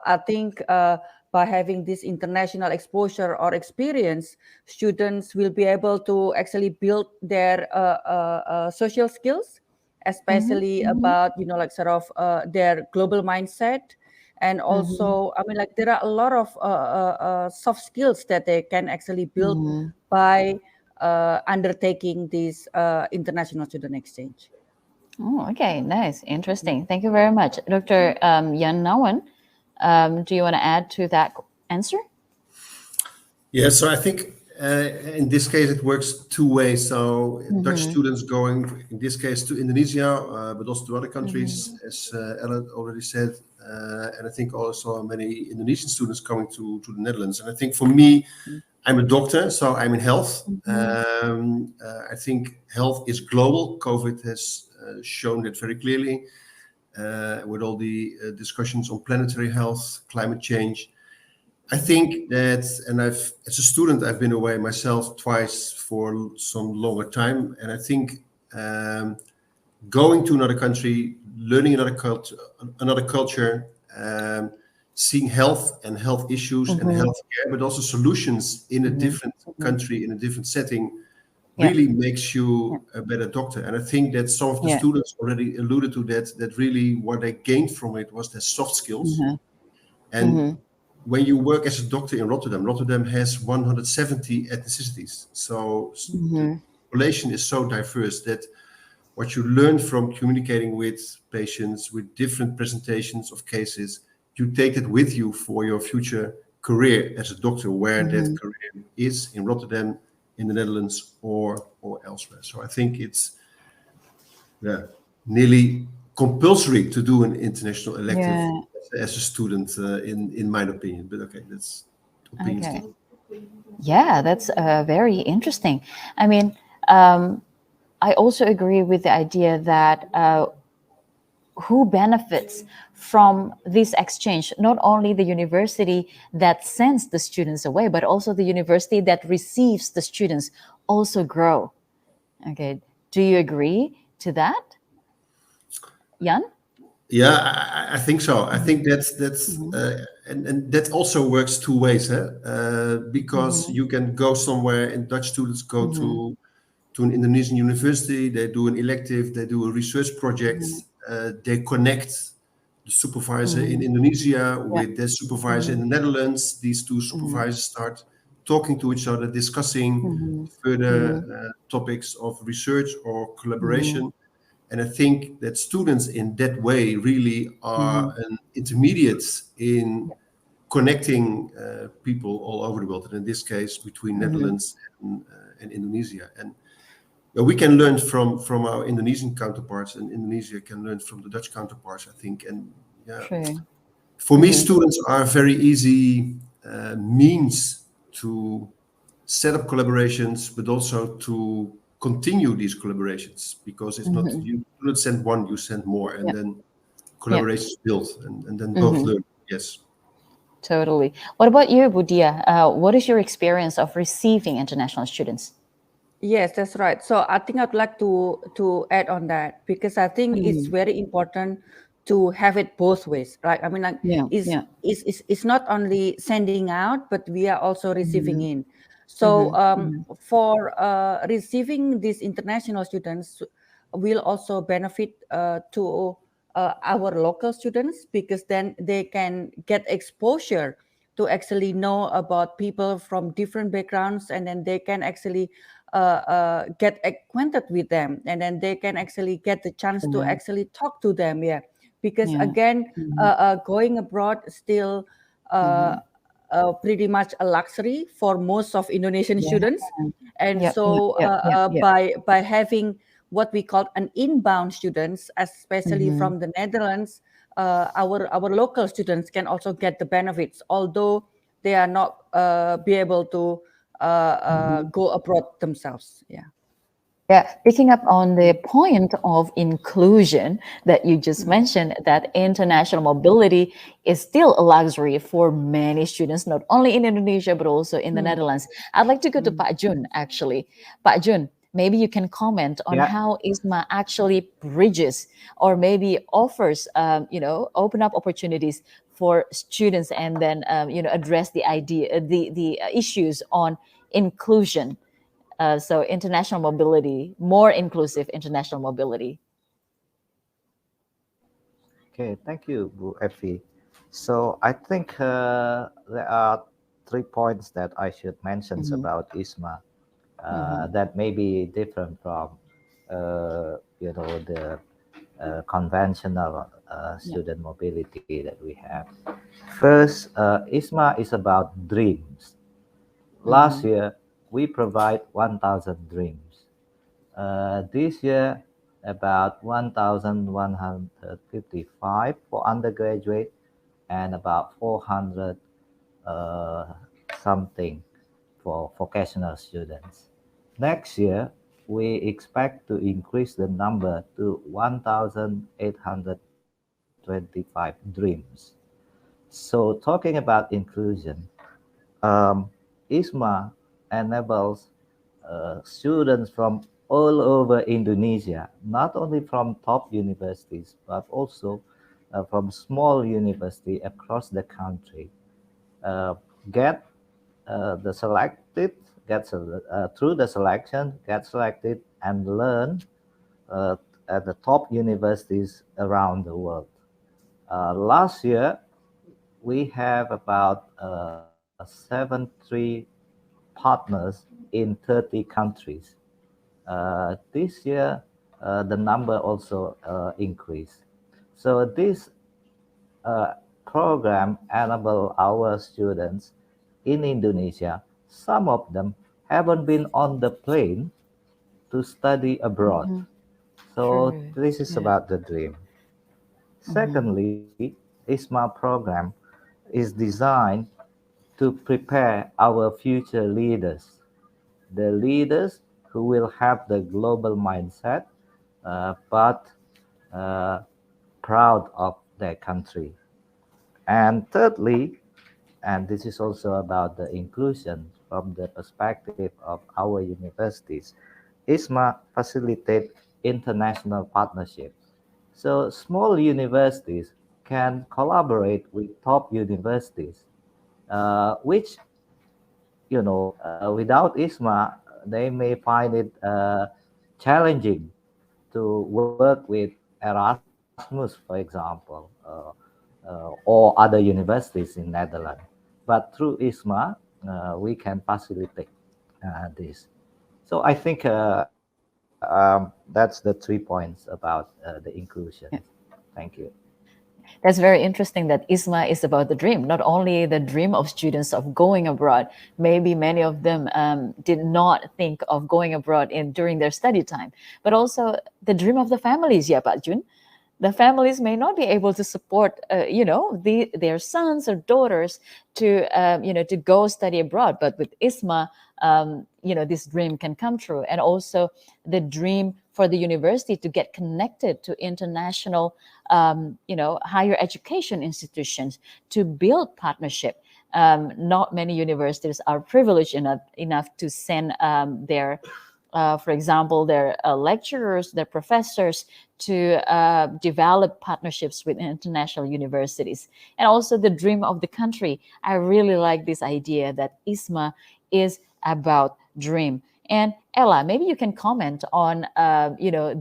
I think by having this international exposure or experience, students will be able to actually build their social skills, especially about, their global mindset. And also, I mean, like, there are a lot of soft skills that they can actually build by undertaking this international student exchange. Oh, okay, nice, interesting. Thank you very much, Dr. Jan Nawan. Do you want to add to that answer? Yeah, so I think in this case it works 2 ways. So Dutch students going, in this case, to Indonesia, but also to other countries, as Ellen already said, and I think also many Indonesian students coming to the Netherlands. And I think for me, I'm a doctor, so I'm in health. I think health is global. COVID has shown that very clearly, with all the discussions on planetary health, climate change. I think that, and as a student, I've been away myself twice for some longer time. And I think going to another country, learning another culture, seeing health and health issues and healthcare, but also solutions in a different country, in a different setting, really makes you a better doctor. And I think that some of the students already alluded to that really what they gained from it was their soft skills. And when you work as a doctor in Rotterdam has 170 ethnicities. So the population is so diverse that what you learn from communicating with patients, with different presentations of cases, you take it with you for your future career as a doctor, where that career is, in Rotterdam, in the Netherlands, or elsewhere. So I think it's nearly compulsory to do an international elective as a student, in my opinion. But okay, that's opinions. Okay. Yeah, that's very interesting. I mean, I also agree with the idea that who benefits from this exchange, not only the university that sends the students away, but also the university that receives the students also grow. Okay, do you agree to that, Jan? Yeah, I think so. I think that's and that also works two ways, huh? Because you can go somewhere, and Dutch students go to an Indonesian university. They do an elective, they do a research project. They connect the supervisor in Indonesia Yeah. with their supervisor in the Netherlands. These two supervisors start talking to each other, discussing further topics of research or collaboration. And I think that students in that way really are an intermediate in connecting people all over the world, and in this case between Netherlands and Indonesia. And we can learn from our Indonesian counterparts, and Indonesia can learn from the Dutch counterparts, I think. And yeah, True. for me, students are a very easy means to set up collaborations, but also to continue these collaborations, because it's not, you do not send one, you send more, and Yeah. then Yeah. collaborations build, and then both learn. Yes. Totally. What about you, Budia? What is your experience of receiving international students? Yes, that's right. So I think I'd like to add on that, because I think it's very important to have it both ways, right? I mean, like, Yeah, it's, yeah. it's not only sending out, but we are also receiving in. So Mm-hmm. for receiving these international students will also benefit to our local students, because then they can get exposure to actually know about people from different backgrounds, and then they can actually get acquainted with them, and then they can actually get the chance to Yeah. actually talk to them. Yeah, because Yeah. again, going abroad still pretty much a luxury for most of Indonesian Yeah. students. And Yeah. Yeah. so Yeah. Yeah. Yeah. by having what we call an inbound students, especially Mm-hmm. from the Netherlands, our local students can also get the benefits, although they are not be able to go abroad themselves. Yeah. Yeah, picking up on the point of inclusion that you just mentioned, that international mobility is still a luxury for many students, not only in Indonesia, but also in the Netherlands. I'd like to go to Pak Jun, actually. Pak Jun, maybe you can comment on Yeah. how ISMA actually bridges or maybe offers, open up opportunities for students, and then, address the idea, the issues on inclusion. So international mobility, more inclusive international mobility. Okay, thank you, Bu Effie. So I think there are 3 points that I should mention about ISMA that may be different from, the conventional student mobility that we have. First, ISMA is about dreams. Last year, we provide 1,000 dreams. This year, about 1,155 for undergraduate and about 400 something for vocational students. Next year, we expect to increase the number to 1,825 dreams. So talking about inclusion, ISMA enables students from all over Indonesia, not only from top universities, but also from small university across the country, uh, get the selected, through the selection, get selected and learn uh, at the top universities around the world. Last year, we have about 73 partners in 30 countries. This year, the number also increased. So this uh, program enable our students in Indonesia. Some of them haven't been on the plane to study abroad. So True. this is Yeah. about the dream. Secondly, ISMA program is designed to prepare our future leaders. The leaders who will have the global mindset, but proud of their country. And thirdly, and this is also about the inclusion from the perspective of our universities, ISMA facilitates international partnership. So small universities can collaborate with top universities, which, without ISMA, they may find it challenging to work with Erasmus, for example, or other universities in Netherlands. But through ISMA, we can facilitate this. So I think that's the 3 points about the inclusion. Thank you. That's very interesting that ISMA is about the dream, not only the dream of students of going abroad. Maybe many of them did not think of going abroad during their study time, but also the dream of the families, yeah, Pak Jun. The families may not be able to support, their sons or daughters to go study abroad. But with ISMA, this dream can come true. And also the dream for the university to get connected to international, higher education institutions, to build partnership. Not many universities are privileged enough to send for example, their lecturers, their professors to develop partnerships with international universities. And also the dream of the country. I really like this idea that ISMA is about dream. And Ella, maybe you can comment on,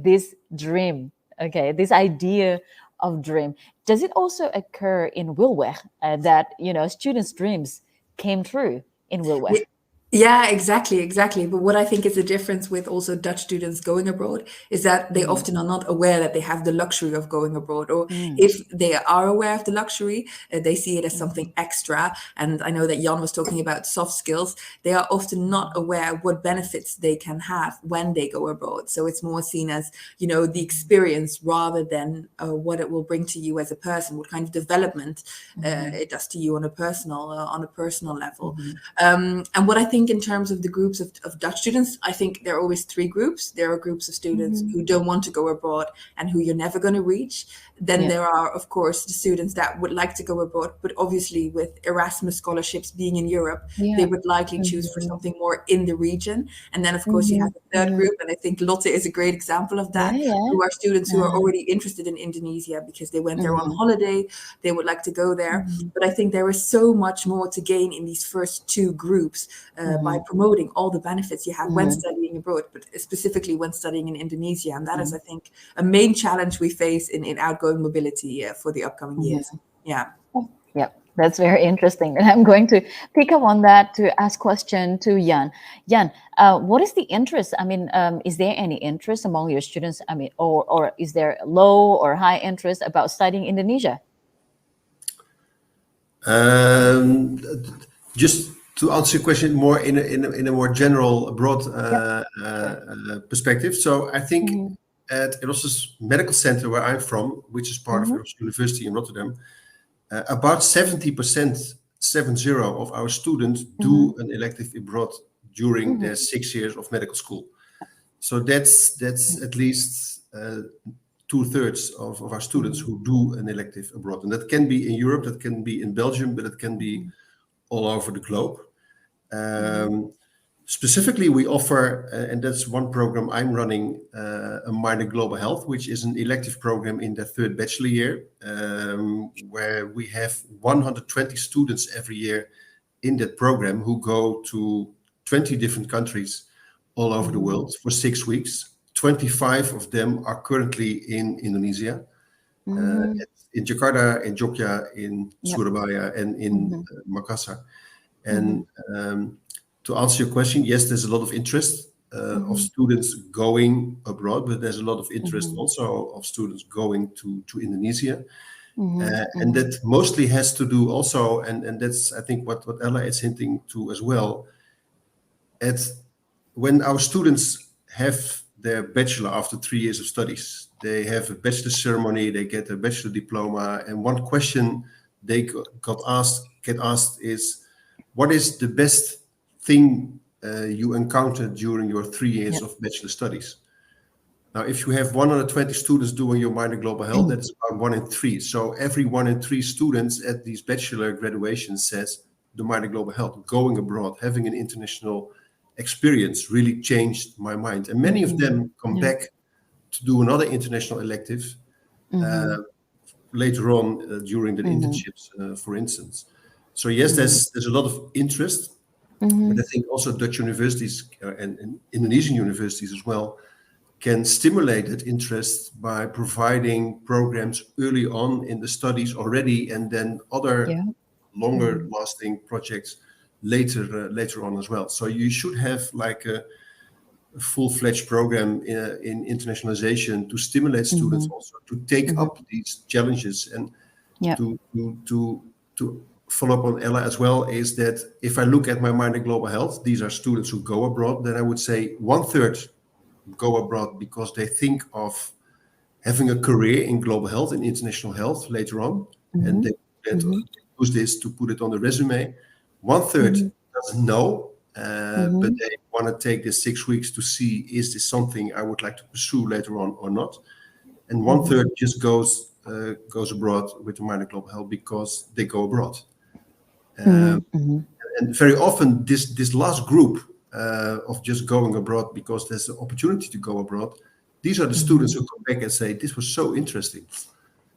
this dream, okay, this idea of dream. Does it also occur in Wilweg that, students' dreams came true in Wilweg? Yeah, exactly. But what I think is the difference with also Dutch students going abroad is that they often are not aware that they have the luxury of going abroad, or if they are aware of the luxury, they see it as something extra. And I know that Jan was talking about soft skills. They are often not aware what benefits they can have when they go abroad. So it's more seen as, the experience rather than what it will bring to you as a person, what kind of development it does to you on a personal level. And what I think in terms of the groups of Dutch students, I think there are always 3 groups. There are groups of students who don't want to go abroad and who you're never going to reach. Then there are, of course, the students that would like to go abroad, but obviously with Erasmus scholarships being in Europe, they would likely choose for something more in the region. And then, of course, you have the third group, and I think Lotte is a great example of that, who are students who are already interested in Indonesia because they went there on holiday, they would like to go there. But I think there is so much more to gain in these first 2 groups by promoting all the benefits you have when studying abroad, but specifically when studying in Indonesia. And that is, I think, a main challenge we face in outgoing mobility for the upcoming years. Yeah. That's very interesting. And I'm going to pick up on that to ask question to Jan. Jan, what is the interest? I mean, is there any interest among your students? I mean, or is there low or high interest about studying Indonesia? Just to answer your question more in a more general, broad perspective. So I think at Erasmus Medical Center, where I'm from, which is part of Erasmus University in Rotterdam, about 70%, 70, of our students do an elective abroad during their 6 years of medical school. So that's at least 2/3 of our students who do an elective abroad, and that can be in Europe, that can be in Belgium, but it can be all over the globe. Specifically, we offer, and that's one program I'm running, a minor global health, which is an elective program in the 3rd bachelor year, where we have 120 students every year in that program who go to 20 different countries all over the world for 6 weeks. 25 of them are currently in Indonesia, in Jakarta, in Jogja, in Surabaya, and in Makassar. And to answer your question, yes, there's a lot of interest of students going abroad, but there's a lot of interest also of students going to Indonesia. And that mostly has to do also, and that's, I think, what Ella is hinting to as well, when our students have their bachelor after 3 years of studies, they have a bachelor ceremony, they get a bachelor diploma, and one question they get asked is, what is the best thing you encounter during your 3 years of bachelor studies. Now, if you have 120 students doing your minor global health, that is about 1 in 3. So every 1 in 3 students at these bachelor graduations says the minor global health, going abroad, having an international experience really changed my mind. And many of them come back to do another international elective later on during their internships, for instance. So yes, there's a lot of interest, but I think also Dutch universities and Indonesian universities as well can stimulate that interest by providing programs early on in the studies already, and then other longer lasting projects later on as well. So you should have like a full-fledged program in internationalization to stimulate students also to take up these challenges. And to follow up on Ella as well, is that if I look at my minor global health, these are students who go abroad, then I would say 1/3 go abroad because they think of having a career in global health and international health later on, and they use this to put it on the resume. 1/3 doesn't know, but they want to take this 6 weeks to see, is this something I would like to pursue later on or not? And 1/3 just goes abroad with the minor global health because they go abroad. And very often this last group of just going abroad because there's an opportunity to go abroad, these are the students who come back and say, this was so interesting.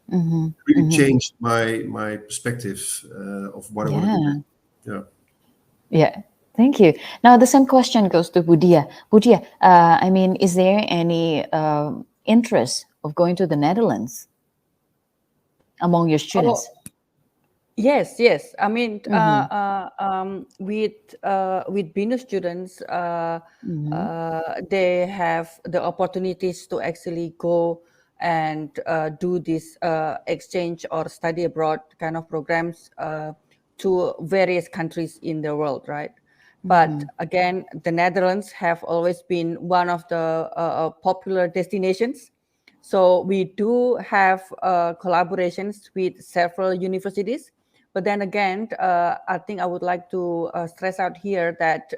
It really changed my perspective of what I want to do. Yeah, thank you. Now the same question goes to Budia. Budia, I mean, is there any interest of going to the Netherlands among your students? Yes. I mean, with BINU students, they have the opportunities to actually go and do this exchange or study abroad kind of programs to various countries in the world, right? But again, the Netherlands have always been one of the popular destinations. So we do have collaborations with several universities. But then again, I think I would like to stress out here that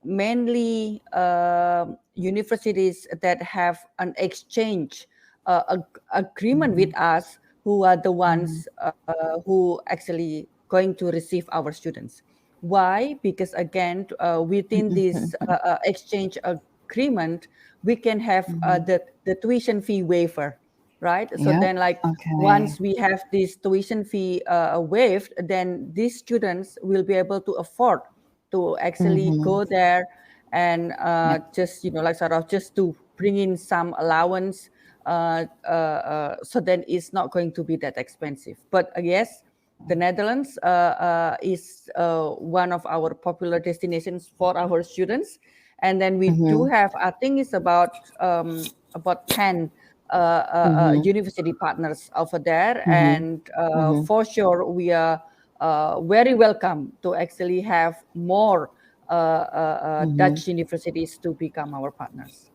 mainly universities that have an exchange agreement with us, who are the ones who actually going to receive our students. Why? Because again, within this exchange agreement, we can have the tuition fee waiver, right? So then like once we have this tuition fee waived, then these students will be able to afford to actually go there and just, like sort of just to bring in some allowance. So then it's not going to be that expensive. But yes, the Netherlands is one of our popular destinations for our students. And then we do have, I think it's about 10 university partners over there. And for sure, we are very welcome to actually have more Dutch universities to become our partners.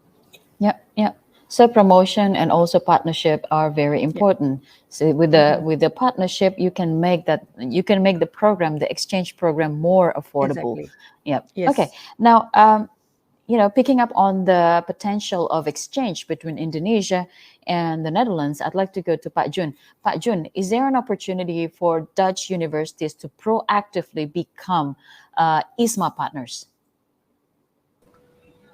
Yeah. So promotion and also partnership are very important. So with the partnership, you can make the program, the exchange program, more affordable. Exactly. Yeah. Yes. Okay. Now, picking up on the potential of exchange between Indonesia and the Netherlands, I'd like to go to Pak Jun. Pak Jun, is there an opportunity for Dutch universities to proactively become ISMA partners?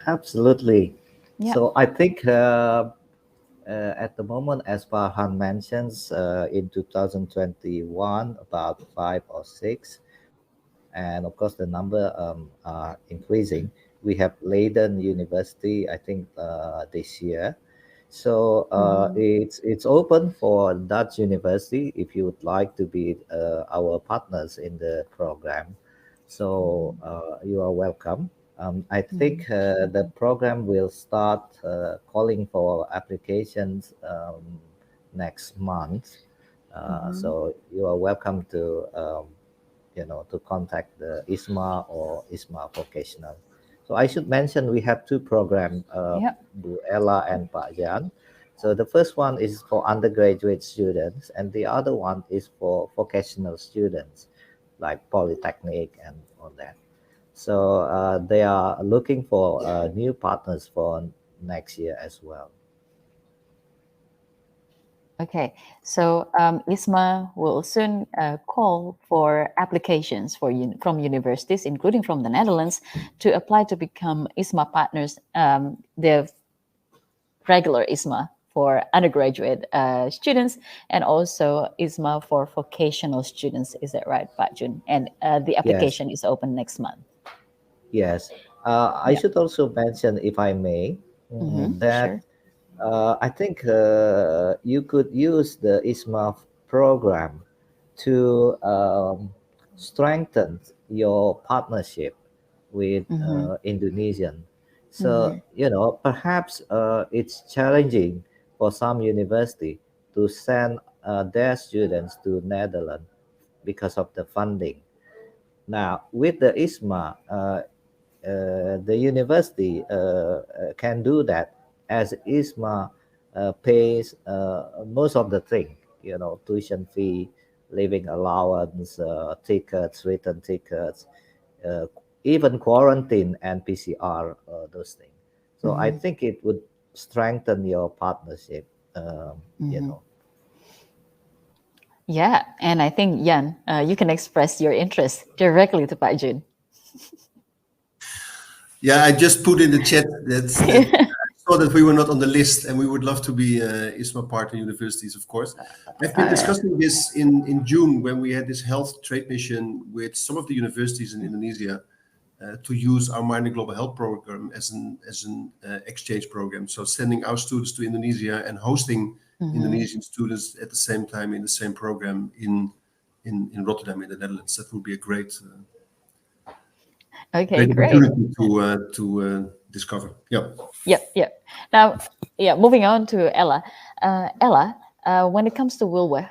Absolutely. Yeah. So I think at the moment, as Farhan mentions, in 2021, about 5 or 6, and of course the number are increasing. We have Leiden University, I think, this year. So it's open for Dutch university if you would like to be our partners in the program. So you are welcome. I think the program will start calling for applications next month. So you are welcome to to contact the ISMA or ISMA Vocational. So I should mention we have two programs, Bu Ella and Pak Jan. So the first one is for undergraduate students, and the other one is for vocational students, like polytechnic and all that. So they are looking for new partners for next year as well. Okay, so ISMA will soon call for applications from universities, including from the Netherlands, to apply to become ISMA partners, the regular ISMA for undergraduate students, and also ISMA for vocational students. Is that right, Pak Jun? And the Yes, application is open next month. yes. I Yeah. should also mention, if I may, that Sure. I think you could use the ISMA program to strengthen your partnership with Indonesian. So, perhaps it's challenging for some university to send their students to Netherlands because of the funding. Now, with the ISMA, the university can do that, as ISMA pays most of the thing, tuition fee, living allowance, tickets, return tickets, uh, even quarantine and PCR, those things. So I think it would strengthen your partnership, you know. Yeah, and I think Yan, you can express your interest directly to Pak Jun. Yeah, I just put in the chat that I saw that we were not on the list, and we would love to be ISMA partner universities, of course. I've been discussing this in June when we had this health trade mission with some of the universities in Indonesia to use our Minor Global Health program as an exchange program. So sending our students to Indonesia and hosting Indonesian students at the same time in the same program in Rotterdam in the Netherlands. That would be a great Okay, great great. opportunity to discover. Yeah. Yep. Now, yeah, moving on to Ella. Ella, when it comes to Wilwa,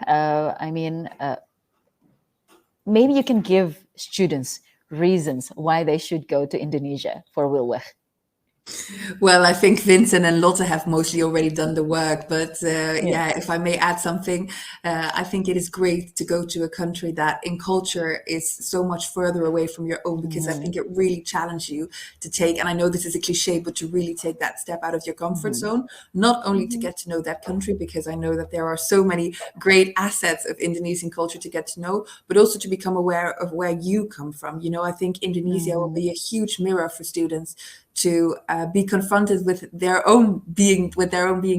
maybe you can give students reasons why they should go to Indonesia for Wilwa. Well, I think Vincent and Lotte have mostly already done the work, but yeah, if I may add something, I think it is great to go to a country that in culture is so much further away from your own, because I think it really challenges you to take, and I know this is a cliche, but to really take that step out of your comfort zone, not only to get to know that country, because I know that there are so many great assets of Indonesian culture to get to know, but also to become aware of where you come from. I think Indonesia will be a huge mirror for students to be confronted with their own being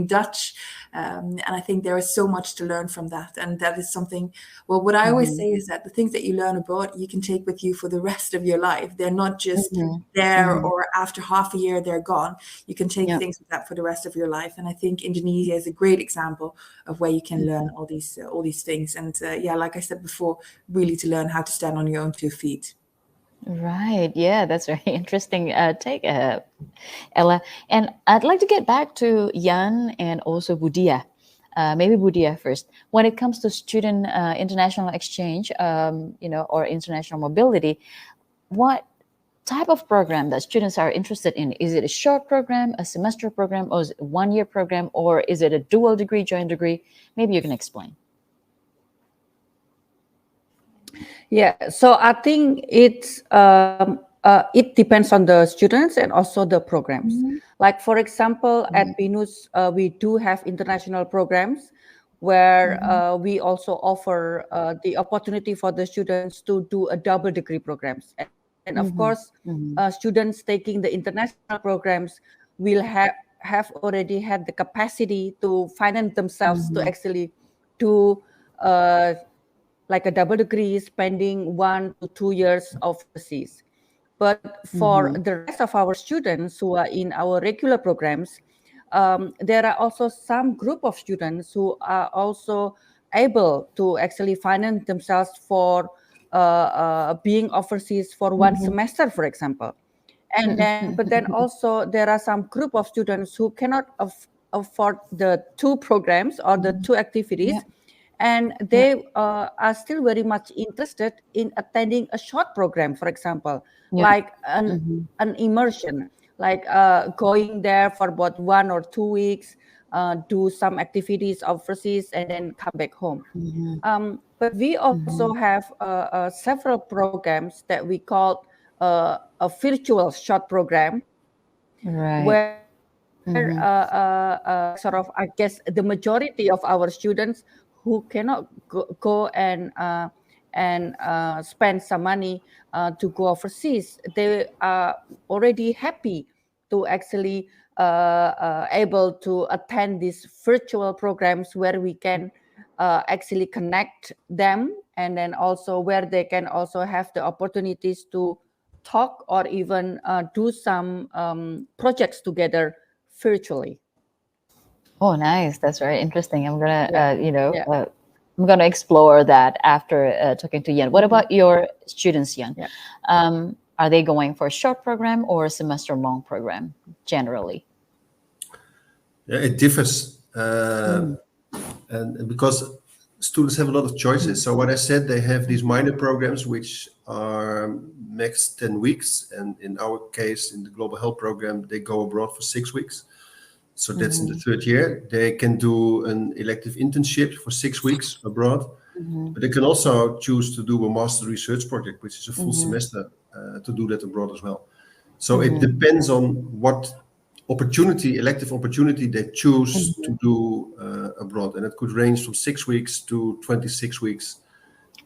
Dutch, and I think there is so much to learn from that. And that is something. Well, what I always say is that the things that you learn abroad, you can take with you for the rest of your life. They're not just there, or after half a year they're gone. You can take things with that for the rest of your life. And I think Indonesia is a great example of where you can learn all these things. And yeah, like I said before, really to learn how to stand on your own 2 feet. Right. Yeah, that's very interesting take, Ella. And I'd like to get back to Jan and also Budia. Maybe Budia first. When it comes to student international exchange, or international mobility, what type of program that students are interested in? Is it a short program, a semester program, or is it a 1-year program, or is it a dual degree, joint degree? Maybe you can explain. Yeah, so I think it depends on the students and also the programs. Like, for example, at BINUS, we do have international programs where we also offer the opportunity for the students to do a double degree programs. And of course, students taking the international programs will have already had the capacity to finance themselves to actually do like a double degree, spending 1 to 2 years overseas. But for the rest of our students who are in our regular programs, there are also some group of students who are also able to actually finance themselves for being overseas for 1 semester, for example. But then also there are some group of students who cannot afford the 2 programs or the 2 activities, and they are still very much interested in attending a short program, for example, like an immersion, like going there for about 1 or 2 weeks, do some activities overseas, and then come back home. But we also have several programs that we call a virtual short program Right. where sort of, I guess, the majority of our students who cannot go and spend some money to go overseas, they are already happy to actually able to attend these virtual programs where we can actually connect them, and then also where they can also have the opportunities to talk or even do some projects together virtually. Oh, nice. That's very interesting. I'm gonna, Yeah. I'm gonna explore that after talking to Yan. What about your students, Yan? Yeah. Are they going for a short program or a semester-long program generally? Yeah, it differs, and because students have a lot of choices. So what I said, they have these minor programs which are max 10 weeks, and in our case, in the Global Health Program, they go abroad for 6 weeks. So that's in the third year. They can do an elective internship for 6 weeks abroad, but they can also choose to do a master research project, which is a full semester, to do that abroad as well. So it depends on what elective opportunity they choose to do abroad, and it could range from 6 weeks to 26 weeks.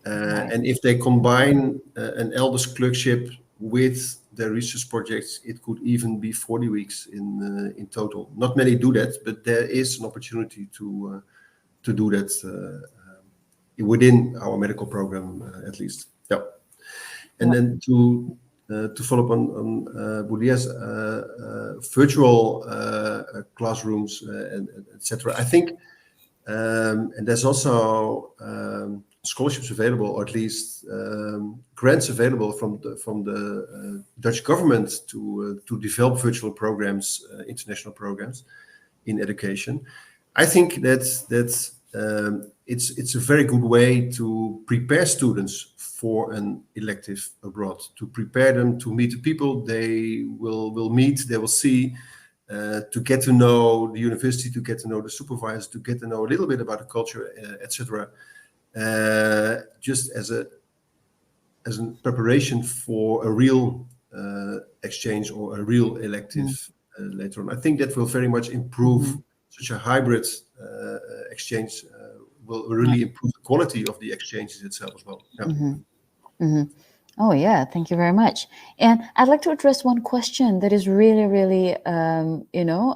And if they combine an elders clerkship with their research projects, it could even be 40 weeks in total. Not many do that, but there is an opportunity to do that within our medical program, at least. Yeah. And then to follow up on Boulia's virtual classrooms and etc. I think, and there's also scholarships available, or at least grants available from the Dutch government to develop virtual programs, international programs in education. I think that's it's a very good way to prepare students for an elective abroad, to prepare them to meet the people they will meet, they will see, to get to know the university, to get to know the supervisors, to get to know a little bit about the culture, etc. Just as a preparation for a real exchange or a real elective later on. I think that will very much improve. Such a hybrid exchange will really improve the quality of the exchanges itself as well. Yeah. Oh, yeah. Thank you very much. And I'd like to address one question that is really, really,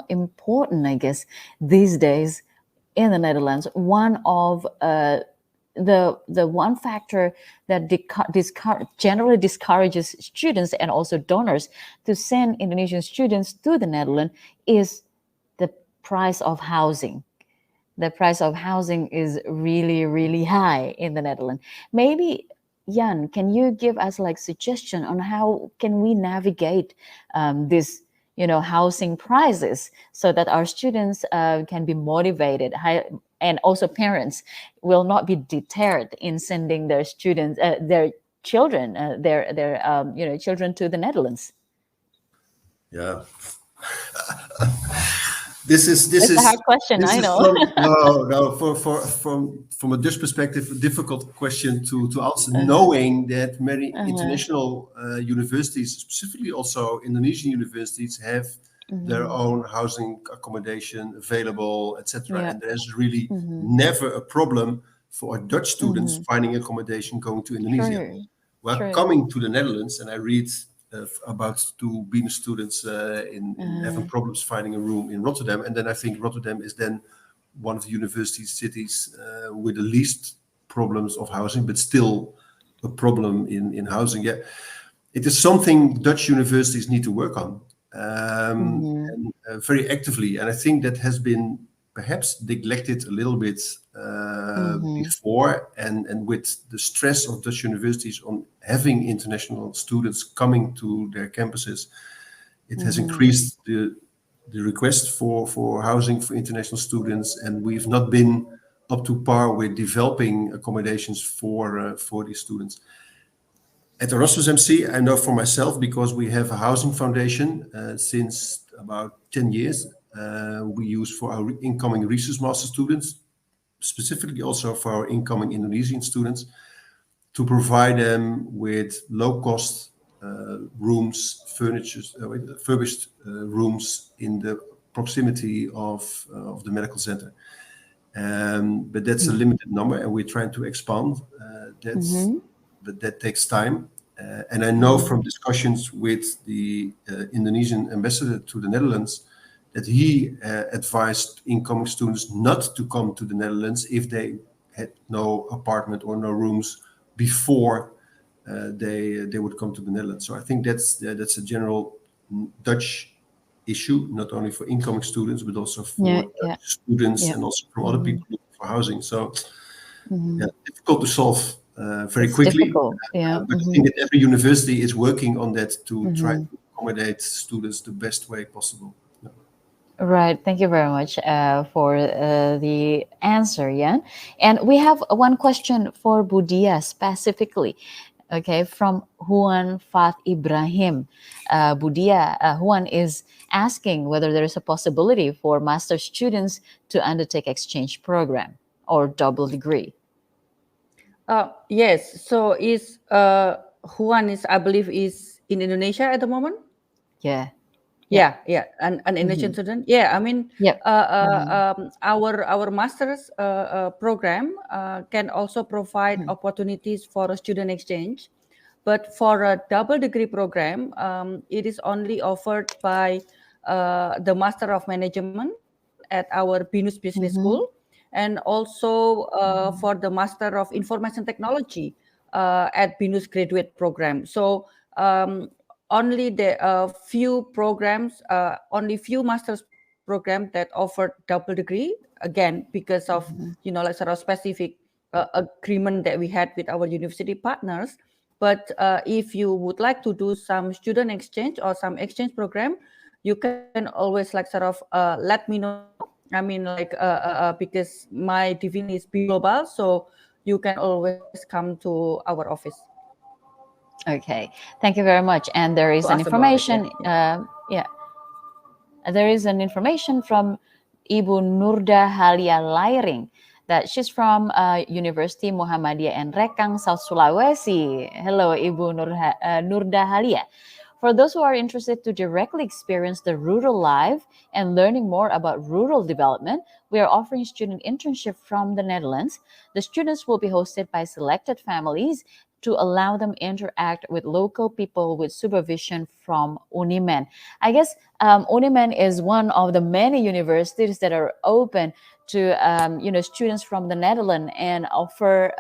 important, I guess, these days in the Netherlands. One of the one factor that generally discourages students and also donors to send Indonesian students to the Netherlands is the price of housing. The price of housing is really, really high in the Netherlands. Maybe, Jan, can you give us like suggestion on how can we navigate this, housing prices so that our students can be motivated, and also parents will not be deterred in sending their students, their children, their children to the Netherlands? Yeah. This is a hard question. I know. From a Dutch perspective, a difficult question to answer, knowing that many international universities, specifically also Indonesian universities, have their own housing accommodation available, etc. Yeah. And there's really never a problem for Dutch students finding accommodation going to Indonesia. Well, coming to the Netherlands, and I read about two being students in having problems finding a room in Rotterdam, and then I think Rotterdam is then one of the university cities with the least problems of housing, but still a problem in housing. Yeah, it is something Dutch universities need to work on, and very actively, and I think that has been perhaps neglected a little bit before, and with the stress of Dutch universities on having international students coming to their campuses, it has increased the request for housing for international students, and we've not been up to par with developing accommodations for these students. At Erasmus MC, I know for myself, because we have a housing foundation since about 10 years. We use for our incoming research master students, specifically also for our incoming Indonesian students, to provide them with low-cost rooms, furbished rooms in the proximity of the medical center. But that's a limited number, and we're trying to expand. But that takes time. And I know from discussions with the Indonesian ambassador to the Netherlands that he advised incoming students not to come to the Netherlands if they had no apartment or no rooms before they would come to the Netherlands. So I think that's a general Dutch issue, not only for incoming students, but also for students and also from other people looking for housing. So difficult to solve very quickly. Difficult. But I think that every university is working on that to try to accommodate students the best way possible. Right. Thank you very much for the answer, Jan. And we have one question for Budia specifically. Okay, from Juan Fath Ibrahim. Budia, Juan is asking whether there is a possibility for master students to undertake exchange program or double degree. Yes. So is Juan is, I believe, is in Indonesia at the moment. Yeah. An Indonesian student. Yeah, I mean, our master's program can also provide opportunities for a student exchange, but for a double degree program, it is only offered by the Master of Management at our BINUS Business School, and also for the Master of Information Technology at BINUS Graduate Program. So only the few programs, only few master's programs that offer double degree, again, because of, like sort of specific agreement that we had with our university partners. But if you would like to do some student exchange or some exchange program, you can always like sort of let me know. I mean, like because my division is B Global, so you can always come to our office. Okay, thank you very much. And there is an information. There is an information from Ibu Nurda Halia Lairing that she's from University Muhammadiyah and Rekang, South Sulawesi. Hello, Ibu Nurda Halia. For those who are interested to directly experience the rural life and learning more about rural development, we are offering student internship from the Netherlands. The students will be hosted by selected families to allow them interact with local people with supervision from Unimen. I guess Unimen is one of the many universities that are open to students from the Netherlands and offer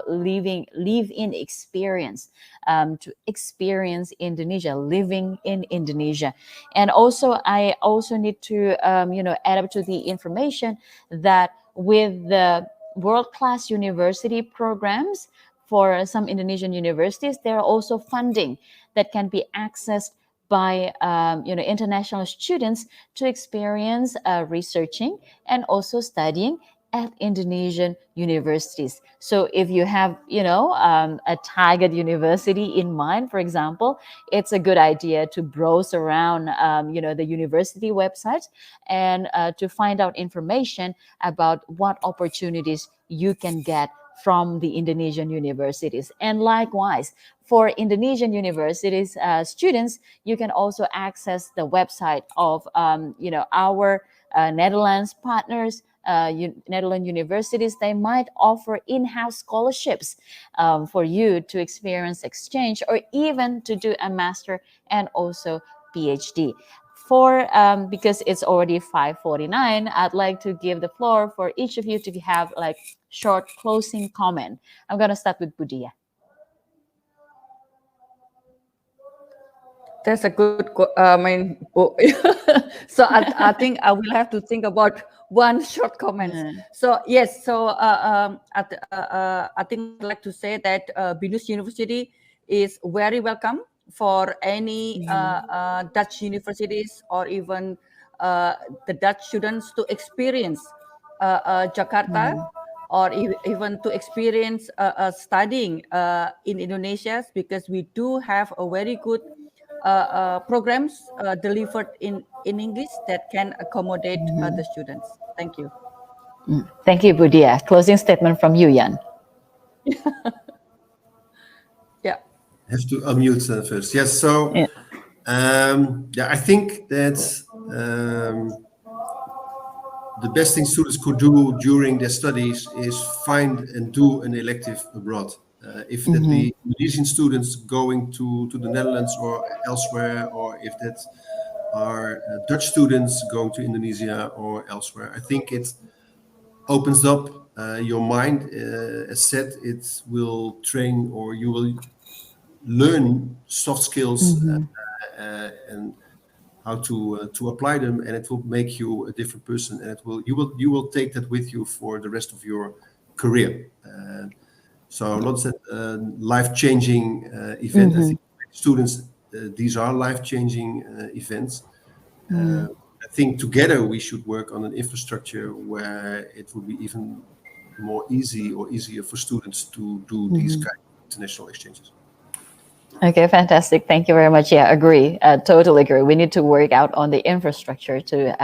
live-in experience to experience Indonesia, living in Indonesia. And also I also need to add up to the information that with the world-class university programs for some Indonesian universities, there are also funding that can be accessed by international students to experience researching and also studying at Indonesian universities. So if you have a target university in mind, for example, it's a good idea to browse around the university website and to find out information about what opportunities you can get from the Indonesian universities. And likewise, for Indonesian universities students, you can also access the website of our Netherlands partners, Netherlands universities. They might offer in-house scholarships for you to experience exchange or even to do a master and also PhD. Because it's already 5:49, I'd like to give the floor for each of you to have like short closing comment. I'm going to start with Budia. That's a good, so I think I will have to think about one short comment. So yes, so I think I'd like to say that BINUS University is very welcome for any Dutch universities or even the Dutch students to experience Jakarta or even to experience studying in Indonesia, because we do have a very good programs delivered in English that can accommodate the students. Thank you. Thank you, Budia. Closing statement from you, Jan. Yeah. have to unmute first. Yes. So Yeah. I think that the best thing students could do during their studies is find and do an elective abroad. If that be Indonesian students going to the Netherlands or elsewhere, or if that are Dutch students going to Indonesia or elsewhere, I think it opens up your mind. As said, it will train, or you will learn soft skills and how to apply them, and it will make you a different person, and you will take that with you for the rest of your career. So lots of life-changing event. I think students, these are life-changing events. I think together we should work on an infrastructure where it would be even more easy or easier for students to do these kind of international exchanges. Okay, fantastic. Thank you very much. Yeah, agree. Totally agree. We need to work out on the infrastructure to,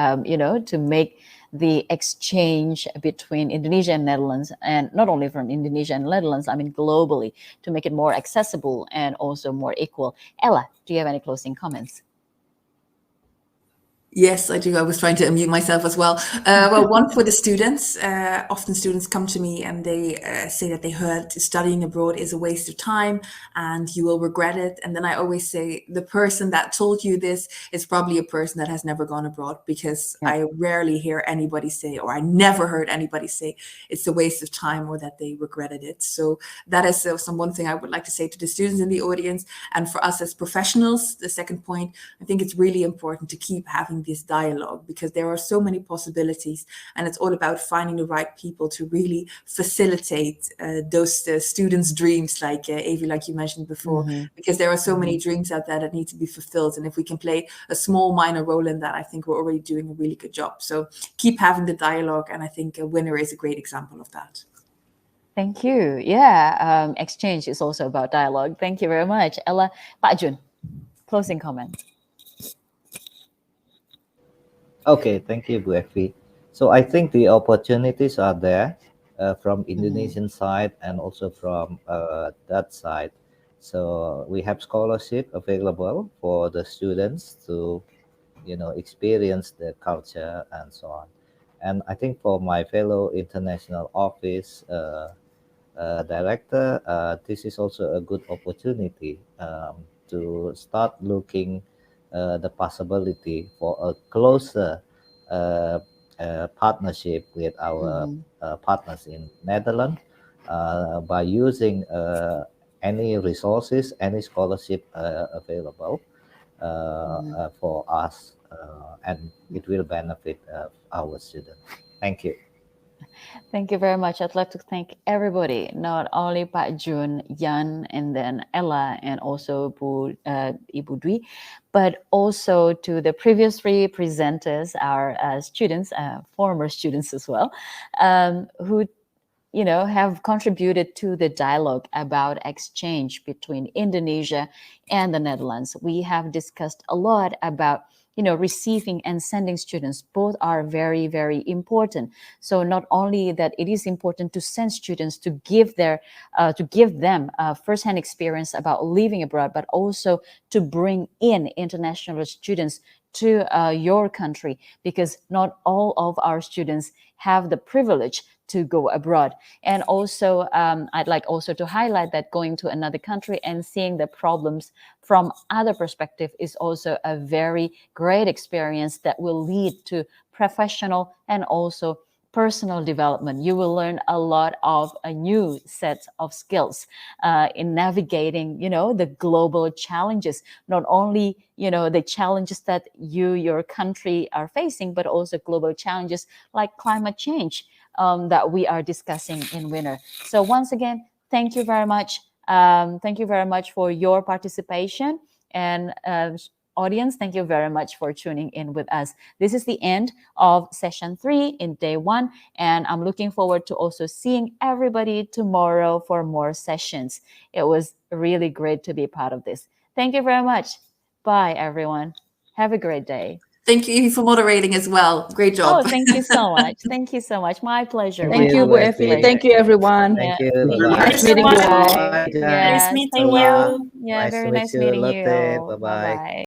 to make the exchange between Indonesia and Netherlands, and not only from Indonesia and Netherlands, I mean globally, to make it more accessible and also more equal. Ella, do you have any closing comments? Yes, I do. I was trying to unmute myself as well. Well, one for the students. Often students come to me and they say that they heard studying abroad is a waste of time and you will regret it. And then I always say the person that told you this is probably a person that has never gone abroad, because I rarely hear anybody say, or I never heard anybody say it's a waste of time or that they regretted it. So that is one thing I would like to say to the students in the audience. And for us as professionals, the second point, I think it's really important to keep having this dialogue, because there are so many possibilities, and it's all about finding the right people to really facilitate those students' dreams, like Avi, like you mentioned before, because there are so many dreams out there that need to be fulfilled, and if we can play a small minor role in that, I think we're already doing a really good job. So keep having the dialogue, and I think a winner is a great example of that. Thank you. Yeah, exchange is also about dialogue. Thank you very much. Ella, Pak Jun, closing comment. Okay, thank you, Bu Evi. So I think the opportunities are there from Indonesian side and also from that side. So we have scholarship available for the students to, experience the culture and so on. And I think for my fellow international office director, this is also a good opportunity to start looking the possibility for a closer partnership with our partners in Netherlands by using any resources, any scholarship available for us, and it will benefit our students. Thank you. Thank you very much. I'd like to thank everybody, not only Pak Jun, Jan, and then Ella, and also Ibu Dwi, but also to the previous three presenters, our students, former students as well, who have contributed to the dialogue about exchange between Indonesia and the Netherlands. We have discussed a lot about receiving and sending students. Both are very, very important. So not only that it is important to send students to give them firsthand experience about living abroad, but also to bring in international students to your country, because not all of our students have the privilege to go abroad. And also, I'd like also to highlight that going to another country and seeing the problems from other perspective is also a very great experience that will lead to professional and also personal development. You will learn a lot of a new set of skills in navigating, the global challenges, not only, the challenges that your country are facing, but also global challenges like climate change that we are discussing in winter. So once again, thank you very much. Thank you very much for your participation, and audience, thank you very much for tuning in with us. This is the end of session 3 in day 1, and I'm looking forward to also seeing everybody tomorrow for more sessions. It was really great to be part of this. Thank you very much. Bye, everyone. Have a great day. Thank you, Evie, for moderating as well. Great Oh, job. thank you so much. Thank you so much. My pleasure. Thank my you, Bu absolute Evi. pleasure. Thank you, everyone. Yeah. Thank you. very Bye much. Nice meeting you all. Bye. bye. Nice Yes, meeting thank you. you. Yeah, Nice to very meet nice you, meeting Lotte. you. Bye Bye bye. bye.